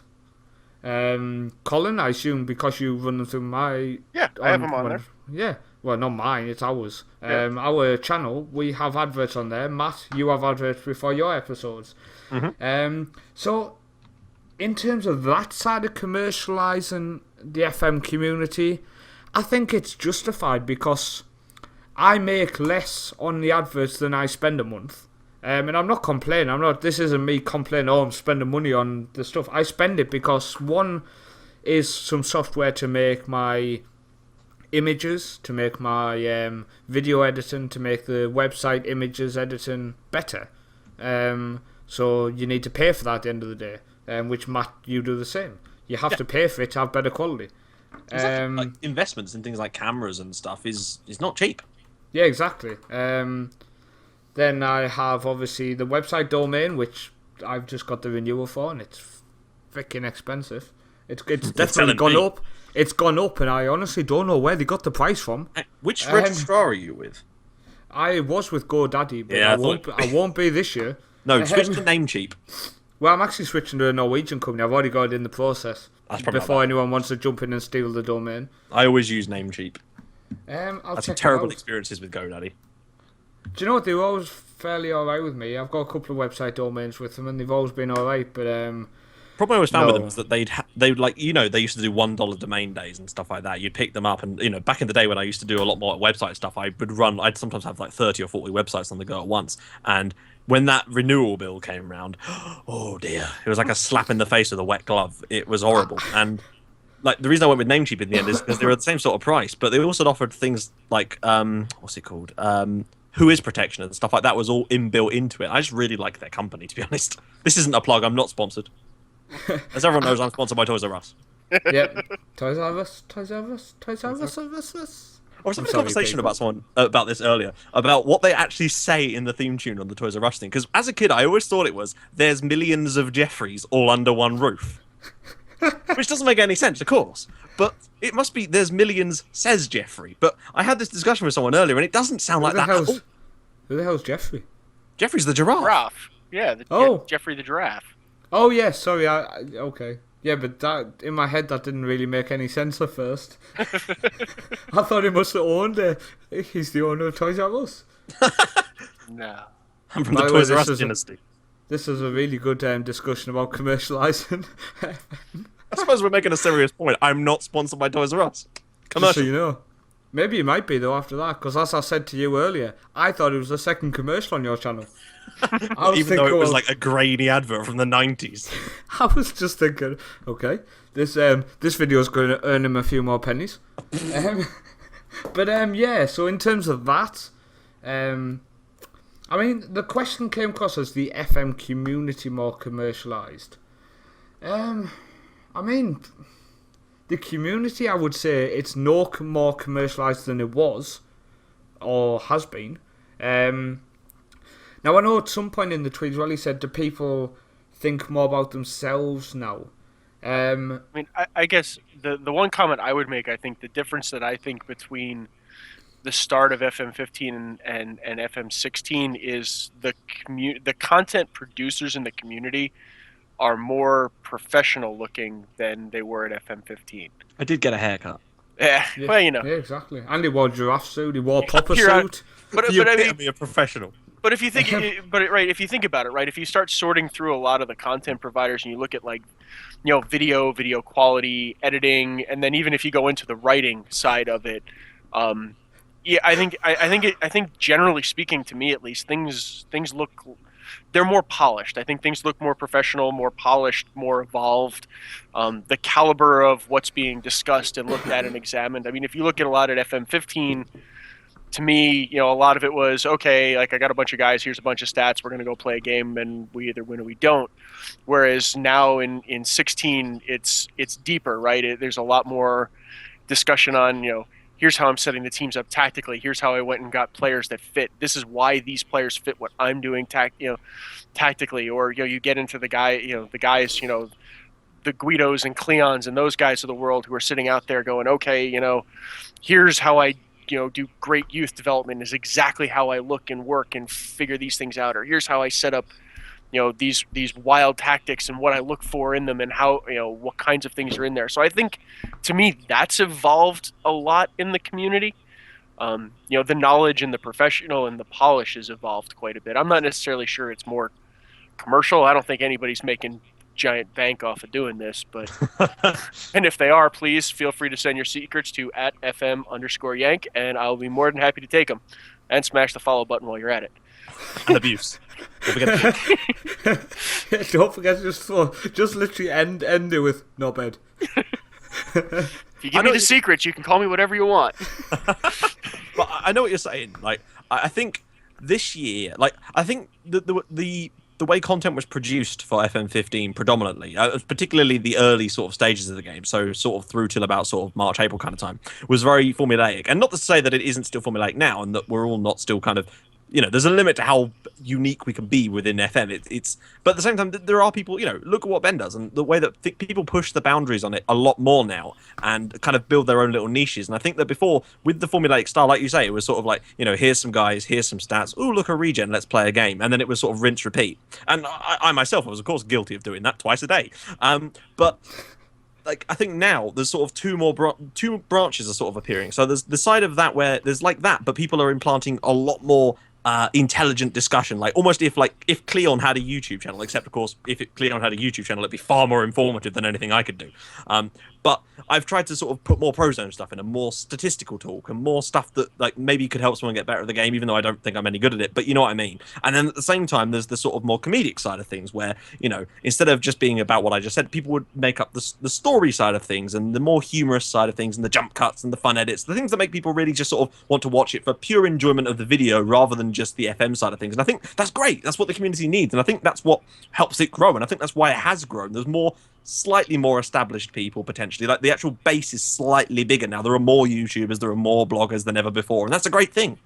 Colin, I assume because you run them through my... Yeah, I have them on there. Yeah, well, not mine, it's ours. Our channel, we have adverts on there. Matt, you have adverts before your episodes. Mm-hmm. So, in terms of that side of commercialising the FM community, I think it's justified because I make less on the adverts than I spend a month. And I'm not complaining. This isn't me complaining, I'm spending money on the stuff. I spend it because one is some software to make my images, to make my video editing, to make the website images editing better. So you need to pay for that at the end of the day, which Matt, you do the same. You have to pay for it to have better quality. Exactly. Like investments in things like cameras and stuff is not cheap. Yeah, exactly. Then I have obviously the website domain, which I've just got the renewal for, and it's freaking expensive. It's definitely gone up. It's gone up, and I honestly don't know where they got the price from. Which registrar are you with? I was with GoDaddy, but Yeah, I won't be this year. No, switch to Namecheap. Well, I'm actually switching to a Norwegian company. I've already got it in the process. That's probably before anyone wants to jump in and steal the domain. I always use Namecheap. That's some terrible experiences with GoDaddy. Do you know what? They were always fairly alright with me. I've got a couple of website domains with them, and they've always been alright. But problem I always found with them was that they'd like they used to do $1 domain days and stuff like that. You'd pick them up, and back in the day when I used to do a lot more website stuff, I'd sometimes have like 30 or 40 websites on the go at once. And when that renewal bill came around, oh dear, it was like a slap in the face with a wet glove. It was horrible. And like the reason I went with Namecheap in the end is because they were the same sort of price, but they also offered things like what's it called? Who is protection and stuff like that was all inbuilt into it. I just really like their company, to be honest. This isn't a plug. I'm not sponsored. As everyone knows, I'm sponsored by Toys R Us. Yep. Toys R Us. I was having a conversation about this earlier, about what they actually say in the theme tune on the Toys R Us thing. Because as a kid, I always thought it was, there's millions of Jeffreys all under one roof. Which doesn't make any sense, of course. But it must be there's millions, says Jeffrey. But I had this discussion with someone earlier, and it doesn't sound like that at all. Who the hell's Jeffrey? Jeffrey's the giraffe. Giraffe. Yeah, Jeffrey the giraffe. Oh, yeah, sorry. Okay. Yeah, but that in my head, that didn't really make any sense at first. I thought he must have owned it. He's the owner of Toys R Us. No. I'm from the Toys R Us dynasty. This is a really good discussion about commercialising. I suppose we're making a serious point. I'm not sponsored by Toys R Us. Just so you know. Maybe you might be, though, after that, because as I said to you earlier, I thought it was the second commercial on your channel. Even though it was like a grainy advert from the 90s. I was just thinking, okay, this video is going to earn him a few more pennies. Yeah, so in terms of that, I mean, the question came across as the FM community more commercialised. I mean, the community, I would say, it's no more commercialised than it was, or has been. Now, I know at some point in the tweet, well, he said, do people think more about themselves now? I mean, I guess the one comment I would make, I think the difference that I think between the start of FM15 and FM16 is the content producers in the community are more professional looking than they were at FM15. I did get a haircut. Yeah, well, you know. Yeah, exactly. And he wore a giraffe suit, he wore a popper suit. But I mean, be a professional. But if you think, if you think about it, right, if you start sorting through a lot of the content providers and you look at like, you know, video quality, editing, and then even if you go into the writing side of it, yeah, I think generally speaking, to me at least, things look, they're more polished. I think things look more professional, more polished, more evolved. The caliber of what's being discussed and looked at and examined. I mean, if you look at a lot at FM15. To me, you know, a lot of it was, okay, like I got a bunch of guys, here's a bunch of stats, we're going to go play a game, and we either win or we don't. Whereas now in 16, it's deeper, right? There's a lot more discussion on, you know, here's how I'm setting the teams up tactically, here's how I went and got players that fit, this is why these players fit what I'm doing tactically, or, you know, you get into the guys, you know, the Guidos and Cleons and those guys of the world who are sitting out there going, okay, you know, here's how I do great youth development, is exactly how I look and work and figure these things out, or here's how I set up, you know, these wild tactics and what I look for in them and how, you know, what kinds of things are in there. So I think, to me, that's evolved a lot in the community. You know, the knowledge and the professional and the polish has evolved quite a bit. I'm not necessarily sure it's more commercial. I don't think anybody's making giant bank off of doing this, but and if they are, please feel free to send your secrets to @FM_Yank, and I'll be more than happy to take them. And smash the follow button while you're at it. And abuse. Don't forget Don't forget to just literally end it with no bed. If you give me the secrets, you can call me whatever you want. But I know what you're saying. Like, I think this year, like, I think the way content was produced for FM15 predominantly, particularly the early sort of stages of the game, so sort of through till about sort of March, April kind of time, was very formulaic. And not to say that it isn't still formulaic now, and that we're all not still kind of, you know, there's a limit to how unique we can be within FM. But at the same time, there are people, you know, look at what Ben does and the way that people push the boundaries on it a lot more now and kind of build their own little niches. And I think that before, with the formulaic style, like you say, it was sort of like, you know, here's some guys, here's some stats. Oh, look, a regen, let's play a game. And then it was sort of rinse, repeat. And I myself was, of course, guilty of doing that twice a day. But like, I think now there's sort of two branches are sort of appearing. So there's the side of that where there's like that, but people are implanting a lot more intelligent discussion, like almost if Cleon had a YouTube channel, except of course if Cleon had a YouTube channel, it'd be far more informative than anything I could do. But I've tried to sort of put more Prozone stuff in, and more statistical talk, and more stuff that like maybe could help someone get better at the game, even though I don't think I'm any good at it. But you know what I mean. And then at the same time, there's the sort of more comedic side of things, where, you know, instead of just being about what I just said, people would make up the story side of things, and the more humorous side of things, and the jump cuts and the fun edits, the things that make people really just sort of want to watch it for pure enjoyment of the video rather than just the FM side of things. And I think that's great. That's what the community needs, and I think that's what helps it grow. And I think that's why it has grown. There's slightly more established people, potentially. Like, the actual base is slightly bigger now. There are more YouTubers, there are more bloggers than ever before, and that's a great thing.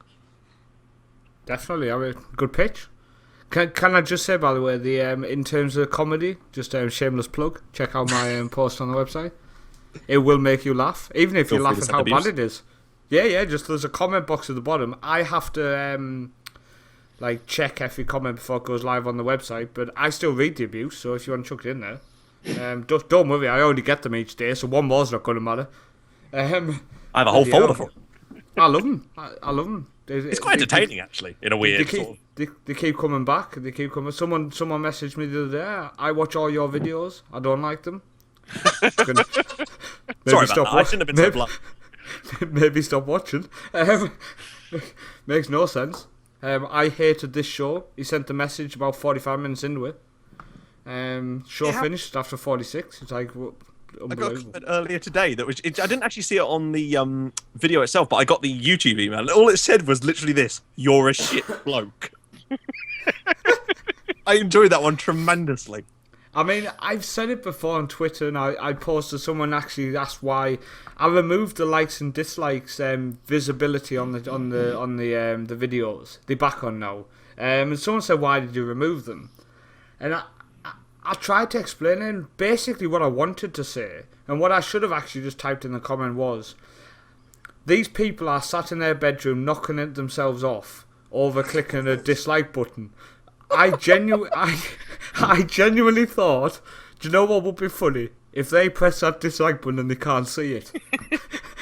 Definitely. I mean, good pitch. Can I just say, by the way, the in terms of comedy, just a shameless plug. Check out my post on the website. It will make you laugh, even if you laugh at how bad it is. Yeah. Just there's a comment box at the bottom. I have to check every comment before it goes live on the website, but I still read the abuse. So if you want to chuck it in there, don't worry. I already get them each day, so one more's not going to matter. I have a whole folder for them. I love them. I love them. It's quite entertaining, actually, in a weird sort of... They keep coming back. They keep coming. Someone messaged me the other day. I watch all your videos. I don't like them. Sorry about that. I shouldn't have been so blunt. Maybe stop watching. Makes no sense. I hated this show. He sent a message about 45 minutes into it. Show finished after 46. It's like... I got a comment earlier today that was. I didn't actually see it on the video itself, but I got the YouTube email. And all it said was literally this: "You're a shit bloke." I enjoyed that one tremendously. I mean, I've said it before on Twitter, and I posted. Someone actually asked why I removed the likes and dislikes visibility on the videos. They're back on now. And someone said, "Why did you remove them?" And I tried to explain it, and basically what I wanted to say, and what I should have actually just typed in the comment was, these people are sat in their bedroom knocking it themselves off over clicking a dislike button. I genuinely thought, do you know what would be funny? If they press that dislike button and they can't see it.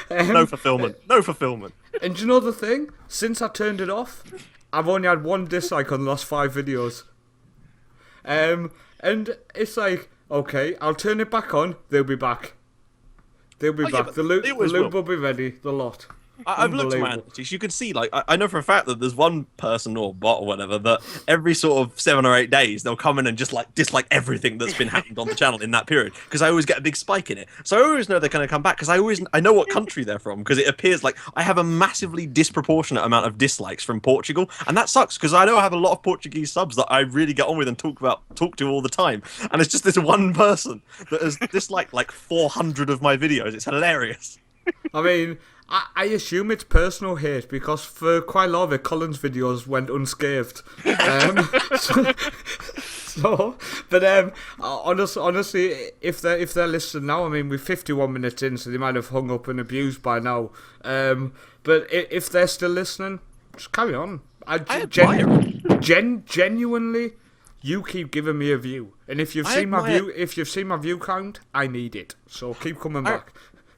No fulfillment. No fulfillment. And do you know the thing? Since I turned it off, I've only had one dislike on the last 5 videos. And it's like, okay, I'll turn it back on. They'll be back. They'll be back. The loot will be ready. The lot. I've looked at my analytics. You can see, like, I know for a fact that there's one person or bot or whatever that every sort of 7 or 8 days they'll come in and just like dislike everything that's been happened on the channel in that period, because I always get a big spike in it. So I always know they're going to come back, because I know what country they're from, because it appears like I have a massively disproportionate amount of dislikes from Portugal, and that sucks because I know I have a lot of Portuguese subs that I really get on with and talk to all the time, and it's just this one person that has disliked like 400 of my videos. It's hilarious. I mean, I assume it's personal hate, because for quite a lot of it, Colin's videos went unscathed. Honestly, if they're listening now, I mean, we're 51 minutes in, so they might have hung up and abused by now. But if they're still listening, just carry on. Genuinely, you keep giving me a view, and if you've seen my view count, I need it. So keep coming back.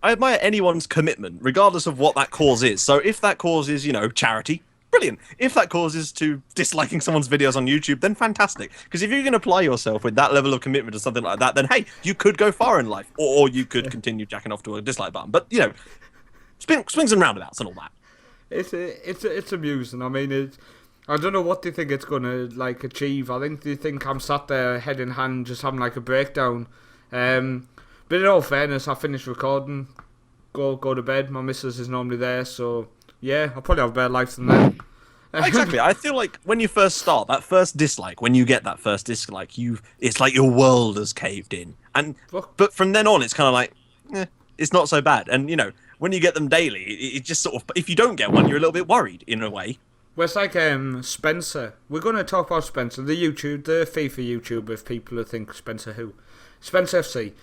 I admire anyone's commitment, regardless of what that cause is. So if that cause is, charity, brilliant. If that cause is to disliking someone's videos on YouTube, then fantastic. Because if you can apply yourself with that level of commitment to something like that, then hey, you could go far in life, or you could continue jacking off to a dislike button. But swings and roundabouts and all that. It's amusing. I mean, I don't know what they think it's gonna achieve. I think they think I'm sat there head in hand, just having a breakdown. But in all fairness, I finished recording, go to bed. My missus is normally there, so yeah, I'll probably have a better life than that. Exactly. I feel like when you first start, that first dislike, when you get that first dislike, it's like your world has caved in. But from then on, it's kind of like, it's not so bad. And, when you get them daily, it just sort of, if you don't get one, you're a little bit worried in a way. Well, it's like Spencer. We're going to talk about Spencer, the FIFA YouTuber, if people think Spencer who. Spencer FC.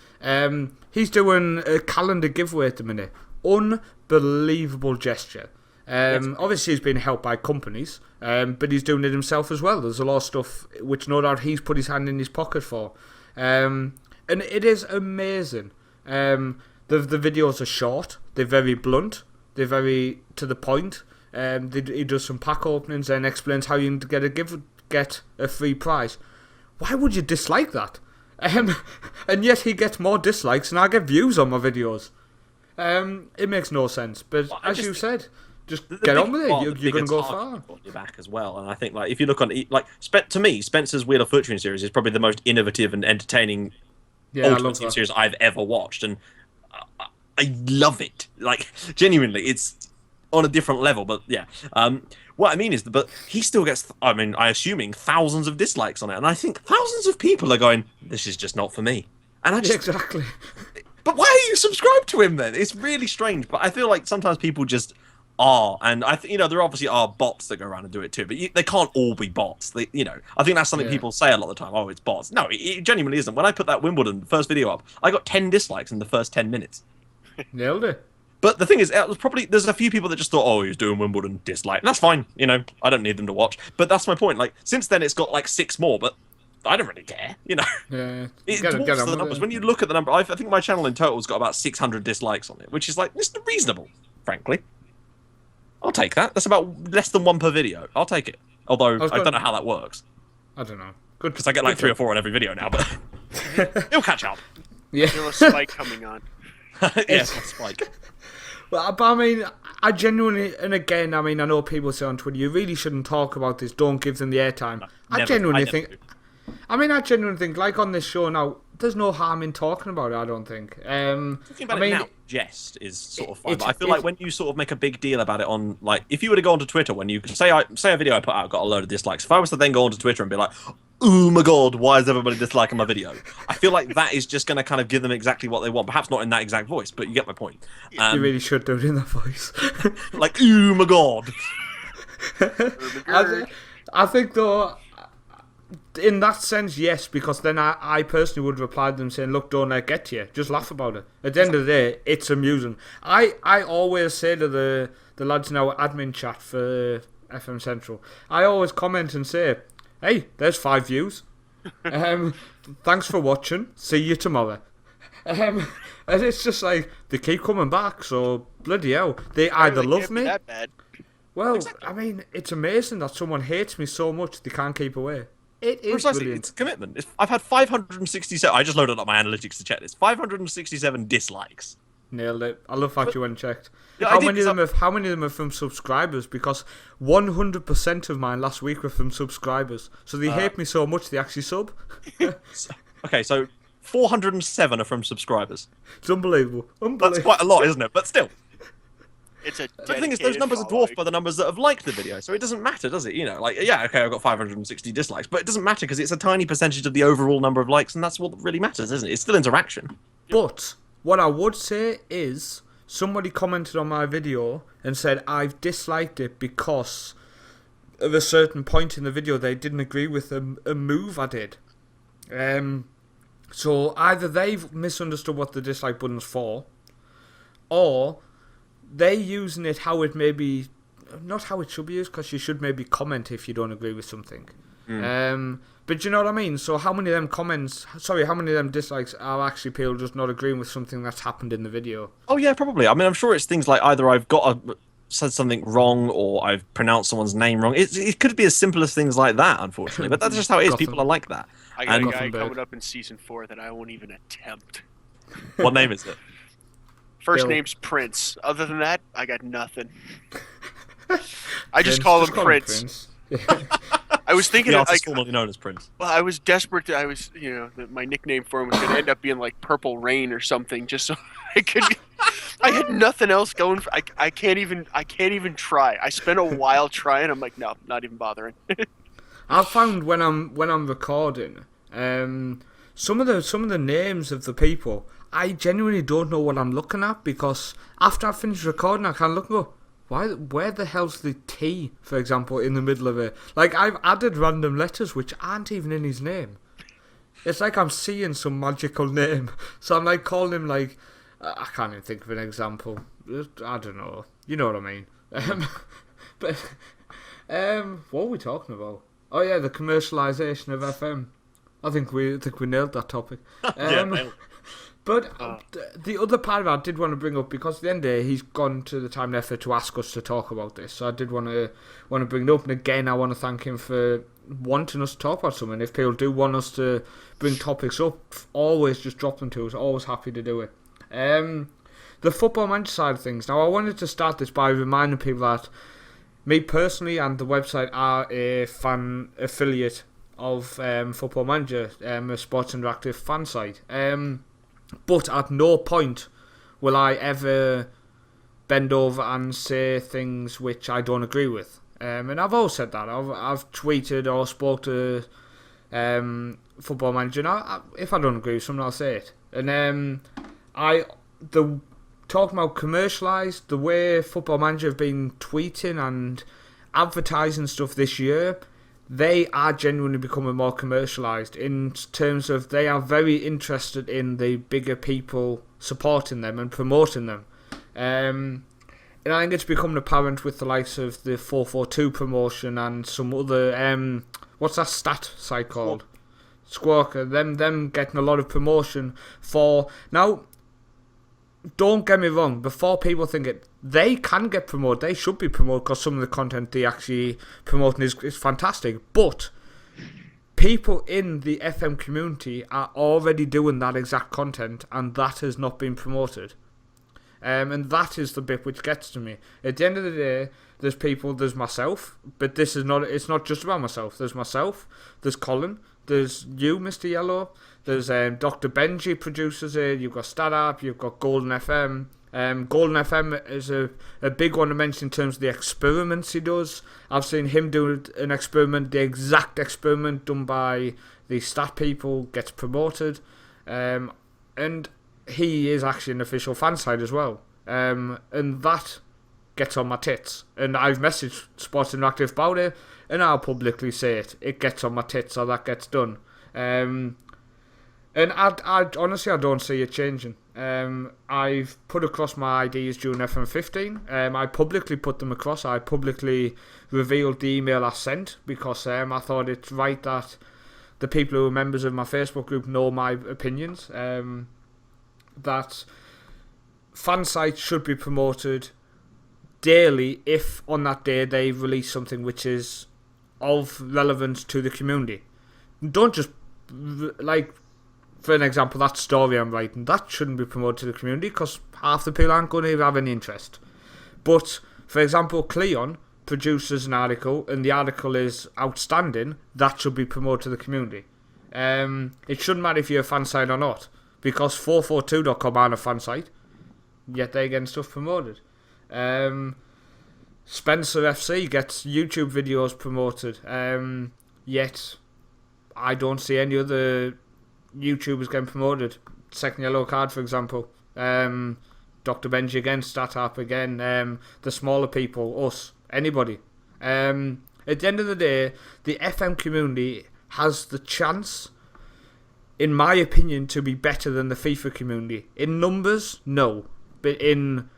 He's doing a calendar giveaway at the minute. Unbelievable gesture. Obviously, he's been helped by companies, but he's doing it himself as well. There's a lot of stuff which no doubt he's put his hand in his pocket for. And it is amazing. The videos are short. They're very blunt. They're very to the point. He does some pack openings and explains how you can get a free prize. Why would you dislike that? And yet he gets more dislikes and I get views on my videos. It makes no sense. But as you said, just get on with it. You're going to go far. On your back as well. And I think if you look on to me, Spencer's Wheel of Fortune series is probably the most innovative and entertaining Ultimate Team series I've ever watched, and I love it. Genuinely, it's on a different level. But yeah. What I mean is, but he still gets, assuming thousands of dislikes on it. And I think thousands of people are going, this is just not for me. And I just... Exactly. But why are you subscribed to him then? It's really strange. But I feel like sometimes people just are, and there obviously are bots that go around and do it too, but they can't all be bots. I think that's something people say a lot of the time. Oh, it's bots. No, it genuinely isn't. When I put that Wimbledon first video up, I got 10 dislikes in the first 10 minutes. Nailed it. But the thing is, there's a few people that just thought, oh, he's doing Wimbledon, dislike. And that's fine, I don't need them to watch. But that's my point. Like, since then, it's got like 6 more, but I don't really care, Yeah. It dwarfs the numbers. When you look at the number, I think my channel in total has got about 600 dislikes on it, which is like, it's reasonable, frankly. I'll take that. That's about less than 1 per video. I'll take it. Although, I don't know how that works. I don't know. Good. Because I get like 3 or 4 on every video now, but it'll catch up. Yeah. Still a spike coming on. Yes, a spike. Well, but I mean, I genuinely, and again, I mean, I know people say on Twitter, you really shouldn't talk about this, don't give them the airtime. No, I genuinely think, like on this show now, there's no harm in talking about it, I don't think. Talking about it now, jest is sort of fine, but I feel like when you sort of make a big deal about it on, like, if you were to go onto Twitter, when you say a video I put out got a load of dislikes, if I was to then go onto Twitter and be like, oh my god, why is everybody disliking my video? I feel like that is just going to kind of give them exactly what they want, perhaps not in that exact voice, but you get my point. You really should do it in that voice. Like, oh my god. I think, though, in that sense, yes, because then I personally would reply to them saying, look, don't let it get to you. Just laugh about it. At the end of the day, it's amusing. I always say to the lads in our admin chat for FM Central, I always comment and say, hey, there's 5 views. Thanks for watching. See you tomorrow. And it's just like, they keep coming back, so bloody hell. They either love me. That bad. Well, exactly. I mean, it's amazing that someone hates me so much they can't keep away. It is precisely brilliant. It's commitment. I've had 567. I just loaded up my analytics to check this. 567 dislikes. Nailed it. I love that you went and checked. Yeah, how many of them are from subscribers? Because 100% of mine last week were from subscribers. So they hate me so much they actually sub. Okay, so 407 are from subscribers. It's unbelievable. That's quite a lot, isn't it? But still. It's a The thing is, those numbers are dwarfed by the numbers that have liked the video, so it doesn't matter, does it? Like, yeah, okay, I've got 560 dislikes, but it doesn't matter because it's a tiny percentage of the overall number of likes, and that's what really matters, isn't it? It's still interaction. But what I would say is, somebody commented on my video and said I've disliked it because of a certain point in the video they didn't agree with a move I did. So either they've misunderstood what the dislike button's for, or they're using it how it may be, not how it should be used, because you should maybe comment if you don't agree with something. But you know what I mean? So how many of them dislikes are actually people just not agreeing with something that's happened in the video? Oh yeah, probably. I mean, I'm sure it's things like either I've said something wrong or I've pronounced someone's name wrong. It could be as simple as things like that, unfortunately. But that's just how it is. People are like that. I got a guy coming up in season 4 that I won't even attempt. What name is it? First name's Prince. Other than that, I got nothing. I just call him Prince. I was thinking, formerly known as Prince. Well, I was desperate. My nickname for him was going to end up being like Purple Rain or something, just so I could. I had nothing else going. I can't even try. I spent a while trying. I'm like, no, not even bothering. I've found when I'm recording, some of the names of the people, I genuinely don't know what I'm looking at, because after I finish recording, I can look and go, where the hell's the T, for example, in the middle of it? Like, I've added random letters which aren't even in his name. It's like I'm seeing some magical name. So I'm like calling him, like, I can't even think of an example. I don't know. You know what I mean. But what were we talking about? Oh yeah, the commercialisation of FM. I think we nailed that topic. But the other part of it I did want to bring up, because at the end of the day, he's gone to the time and effort to ask us to talk about this. So I did want to bring it up. And again, I want to thank him for wanting us to talk about something. If people do want us to bring topics up, always just drop them to us. Always happy to do it. The Football Manager side of things. Now, I wanted to start this by reminding people that me personally and the website are a fan affiliate of Football Manager, a Sports Interactive fan site. But at no point will I ever bend over and say things which I don't agree with. And I've always said that. I've tweeted or spoke to Football Manager. And if I don't agree with something, I'll say it. And the talking about commercialised, the way Football Manager have been tweeting and advertising stuff this year, they are genuinely becoming more commercialised in terms of they are very interested in the bigger people supporting them and promoting them. And I think it's becoming apparent with the likes of the 442 promotion and some other, what's that stat site called? Squawker. Them getting a lot of promotion for... Now, don't get me wrong, before people think it, they can get promoted, they should be promoted because some of the content they actually promoting is fantastic. But people in the FM community are already doing that exact content, and that has not been promoted. And that is the bit which gets to me. At the end of the day, there's myself, but it's not just about myself. There's myself, there's Colin, there's you, Mr. Yellow, there's Dr. Benji produces it, you've got StatUp, you've got Golden FM. Golden FM is a big one to mention in terms of the experiments he does. I've seen him do an experiment, the exact experiment done by the stat people gets promoted. And he is actually an official fan site as well. And that gets on my tits. And I've messaged Sports Interactive about it, and I'll publicly say it. It gets on my tits, so that gets done. And I honestly, I don't see it changing. I've put across my ideas during FM15. I publicly put them across. I publicly revealed the email I sent because I thought it's right that the people who are members of my Facebook group know my opinions. That fan sites should be promoted daily if on that day they release something which is of relevance to the community. Don't just, like, for an example, that story I'm writing, that shouldn't be promoted to the community because half the people aren't going to have any interest. But, for example, Cleon produces an article and the article is outstanding, that should be promoted to the community. It shouldn't matter if you're a fan site or not, because 442.com aren't a fan site, yet they're getting stuff promoted. Spencer FC gets YouTube videos promoted, yet I don't see any other YouTubers getting promoted. Second Yellow Card, for example. Dr. Benji again, StatUp again, the smaller people, us, anybody. At the end of the day, the FM community has the chance, in my opinion, to be better than the FIFA community. In numbers, no. But in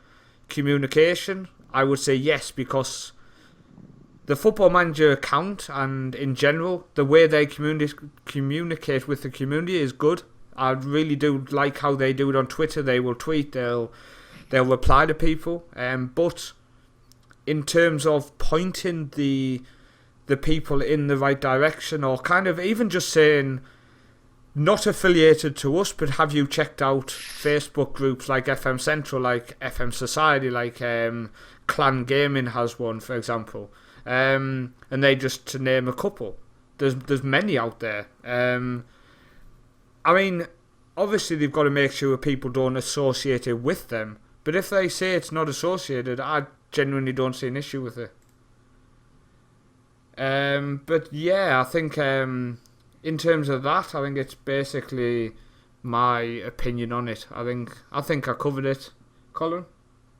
communication, I would say yes, because the Football Manager account and in general, the way they communicate with the community is good. I really do like how they do it on Twitter. They will tweet, they'll reply to people. But in terms of pointing the people in the right direction, or kind of even just saying, not affiliated to us, but have you checked out Facebook groups like FM Central, like FM Society, like Clan Gaming has one, for example. And they just, to name a couple. There's many out there. I mean, obviously they've got to make sure people don't associate it with them. But if they say it's not associated, I genuinely don't see an issue with it. But yeah, I think in terms of that, I think it's basically my opinion on it. I think I covered it. Colin?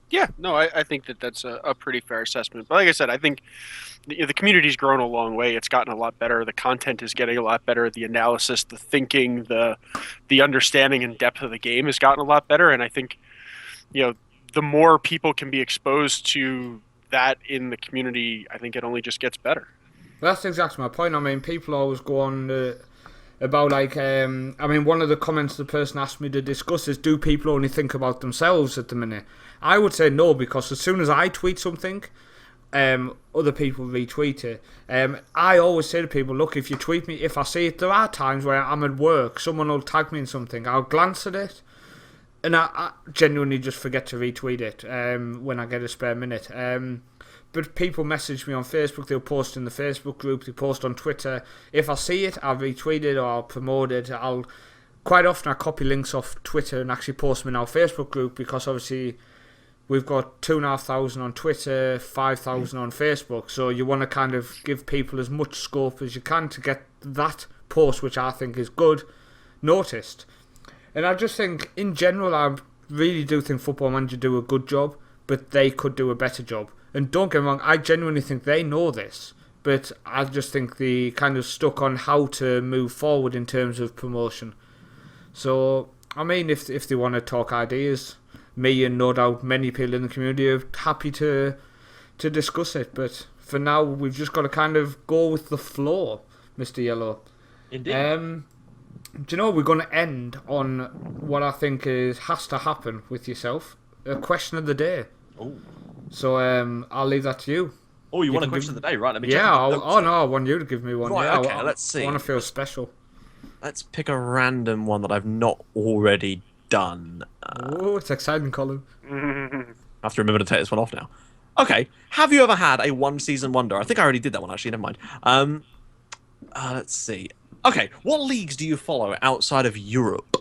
Yeah, no, I think that's a pretty fair assessment. But like I said, I think the community's grown a long way. It's gotten a lot better. The content is getting a lot better. The analysis, the thinking, the understanding and depth of the game has gotten a lot better. And I think, the more people can be exposed to that in the community, I think it only just gets better. That's exactly my point. I mean, people always go on about, like, one of the comments the person asked me to discuss is, do people only think about themselves at the minute? I would say no, because as soon as I tweet something, other people retweet it. I always say to people, look, if you tweet me, if I see it, there are times where I'm at work, someone will tag me in something, I'll glance at it, and I genuinely just forget to retweet it when I get a spare minute. But people message me on Facebook, they'll post in the Facebook group, they post on Twitter. If I see it, I'll retweet it or I'll promote it. Quite often I copy links off Twitter and actually post them in our Facebook group, because obviously we've got 2,500 on Twitter, 5,000 on Facebook. So you want to kind of give people as much scope as you can to get that post, which I think is good, noticed. And I just think, in general, really do think Football Manager do a good job, but they could do a better job. And don't get me wrong, I genuinely think they know this, but I just think they kind of stuck on how to move forward in terms of promotion. So, I mean, if they want to talk ideas, me and no doubt many people in the community are happy to discuss it. But for now, we've just got to kind of go with the flow, Mr. Yellow. Indeed. Do you know, we're going to end on what I think has to happen with yourself. A question of the day. Oh. So I'll leave that to you. Oh, you want a question of the day, right? Let me Yeah, I want you to give me one. Right, yeah, okay, let's see. I want to feel special. Let's pick a random one that I've not already done. Oh, it's exciting, Colin. I have to remember to take this one off now. Okay, have you ever had a one-season wonder? I think I already did that one, actually, never mind. Let's see. Okay, what leagues do you follow outside of Europe?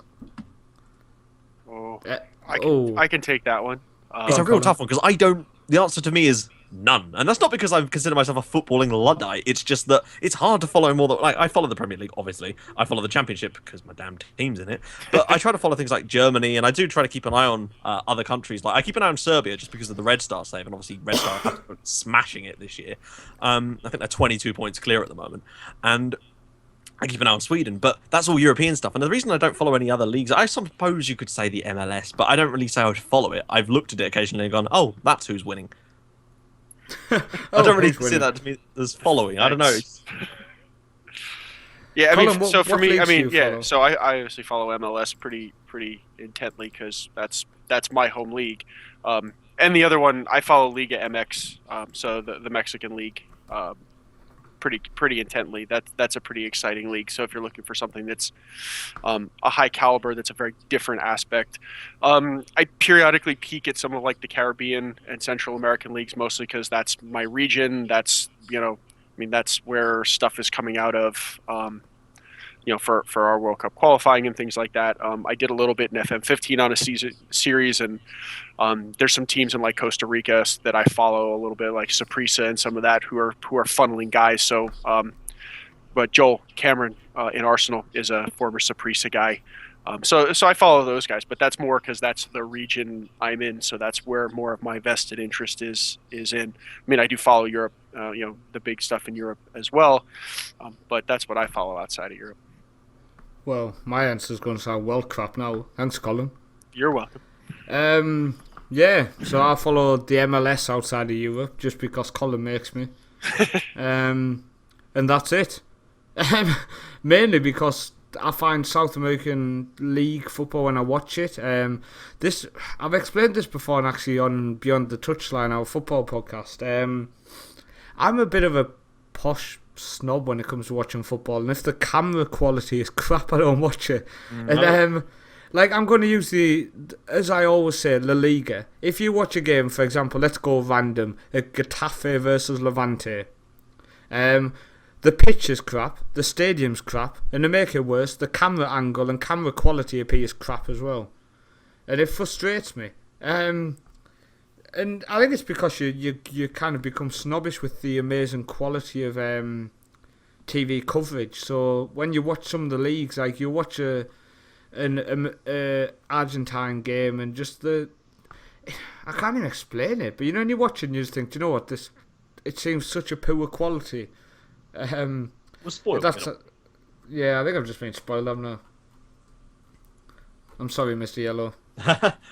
Oh, Uh, I can take that one. It's a real Colin. tough one, because I don't... The answer to me is none. And that's not because I consider myself a footballing Luddite. It's just that it's hard to follow more than... Like, I follow the Premier League, obviously. I follow the Championship because my damn team's in it. But I try to follow things like Germany, and I do try to keep an eye on other countries. Like, I keep an eye on Serbia just because of the Red Star save, and obviously Red Star are smashing it this year. I think they're 22 points clear at the moment. And I keep an eye on Sweden, but that's all European stuff. And the reason I don't follow any other leagues, I suppose you could say the MLS, but I don't really say I would follow it. I've looked at it occasionally and gone, oh, that's who's winning. I don't really consider that to me as following. I don't know. Yeah, I mean, Colin, so for what me, leagues I do you mean, yeah. follow? So I obviously follow MLS pretty intently because that's my home league. And the other one, I follow Liga MX, so the Mexican league, pretty intently. That's a pretty exciting league. So if you're looking for something that's a high caliber, that's a very different aspect. I periodically peek at some of like the Caribbean and Central American leagues, mostly because that's my region. That's that's where stuff is coming out of. For our World Cup qualifying and things like that. I did a little bit in FM15 on a series, and there's some teams in like Costa Rica that I follow a little bit, like Saprissa and some of that, who are funneling guys. So, but Joel Cameron in Arsenal is a former Saprissa guy. So I follow those guys, but that's more because that's the region I'm in. So that's where more of my vested interest is in. I mean, I do follow Europe, the big stuff in Europe as well, but that's what I follow outside of Europe. Well, my answer's going to sound well crap now. Thanks, Colin. You're welcome. Yeah, so I follow the MLS outside of Europe just because Colin makes me. And that's it. Mainly because I find South American League football when I watch it. I've explained this before, and actually on Beyond the Touchline, our football podcast. I'm a bit of a posh snob when it comes to watching football, and if the camera quality is crap, I don't watch it. And I'm going to use as I always say, La Liga. If you watch a game, for example, let's go random, a Getafe versus Levante. The pitch is crap, the stadium's crap, and to make it worse, the camera angle and camera quality appears crap as well. And it frustrates me. And I think it's because you kind of become snobbish with the amazing quality of TV coverage. So when you watch some of the leagues, like you watch an Argentine game, and just I can't even explain it. But when you watch it, and you just think, do you know what, it seems such a poor quality. We're spoiled. Yeah, I think I've just been spoiled, haven't I? I'm sorry, Mr. Yellow.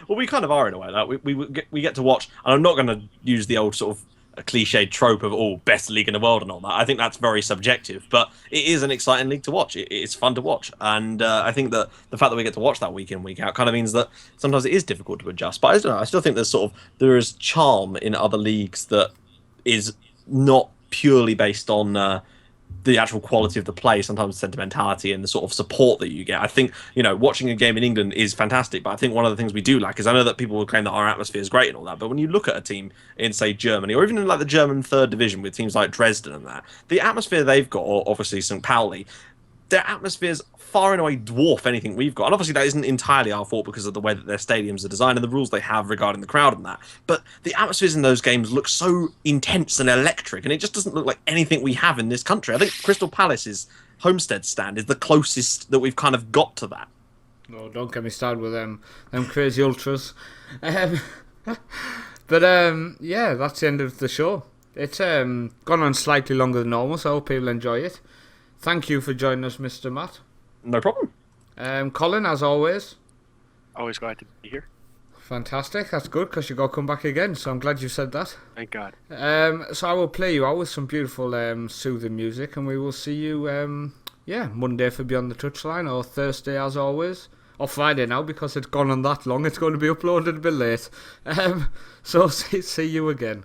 Well, we kind of are in a way. Like we get to watch, and I'm not going to use the old sort of a cliched trope of best league in the world and all that. I think that's very subjective, but it is an exciting league to watch. It's fun to watch, and I think that the fact that we get to watch that week in, week out kind of means that sometimes it is difficult to adjust. But I don't know. I still think there is charm in other leagues that is not purely based on the actual quality of the play, sometimes sentimentality and the sort of support that you get. I think, watching a game in England is fantastic, but I think one of the things we do lack is, I know that people will claim that our atmosphere is great and all that, but when you look at a team in, say, Germany, or even in like the German third division with teams like Dresden and that, the atmosphere they've got, or obviously St. Pauli, their atmospheres far and away dwarf anything we've got. And obviously that isn't entirely our fault because of the way that their stadiums are designed and the rules they have regarding the crowd and that. But the atmospheres in those games look so intense and electric, and it just doesn't look like anything we have in this country. I think Crystal Palace's Homestead stand is the closest that we've kind of got to that. No, don't get me started with them crazy ultras. Um, but yeah, that's the end of the show. It's gone on slightly longer than normal, so I hope people enjoy it. Thank you for joining us, Mr. Matt. No problem. Colin, as always. Always glad to be here. Fantastic, that's good, because you got to come back again, so I'm glad you said that. Thank God. So I will play you out with some beautiful soothing music, and we will see you Monday for Beyond the Touchline, or Thursday as always, or Friday now, because it's gone on that long, it's going to be uploaded a bit late. So see you again.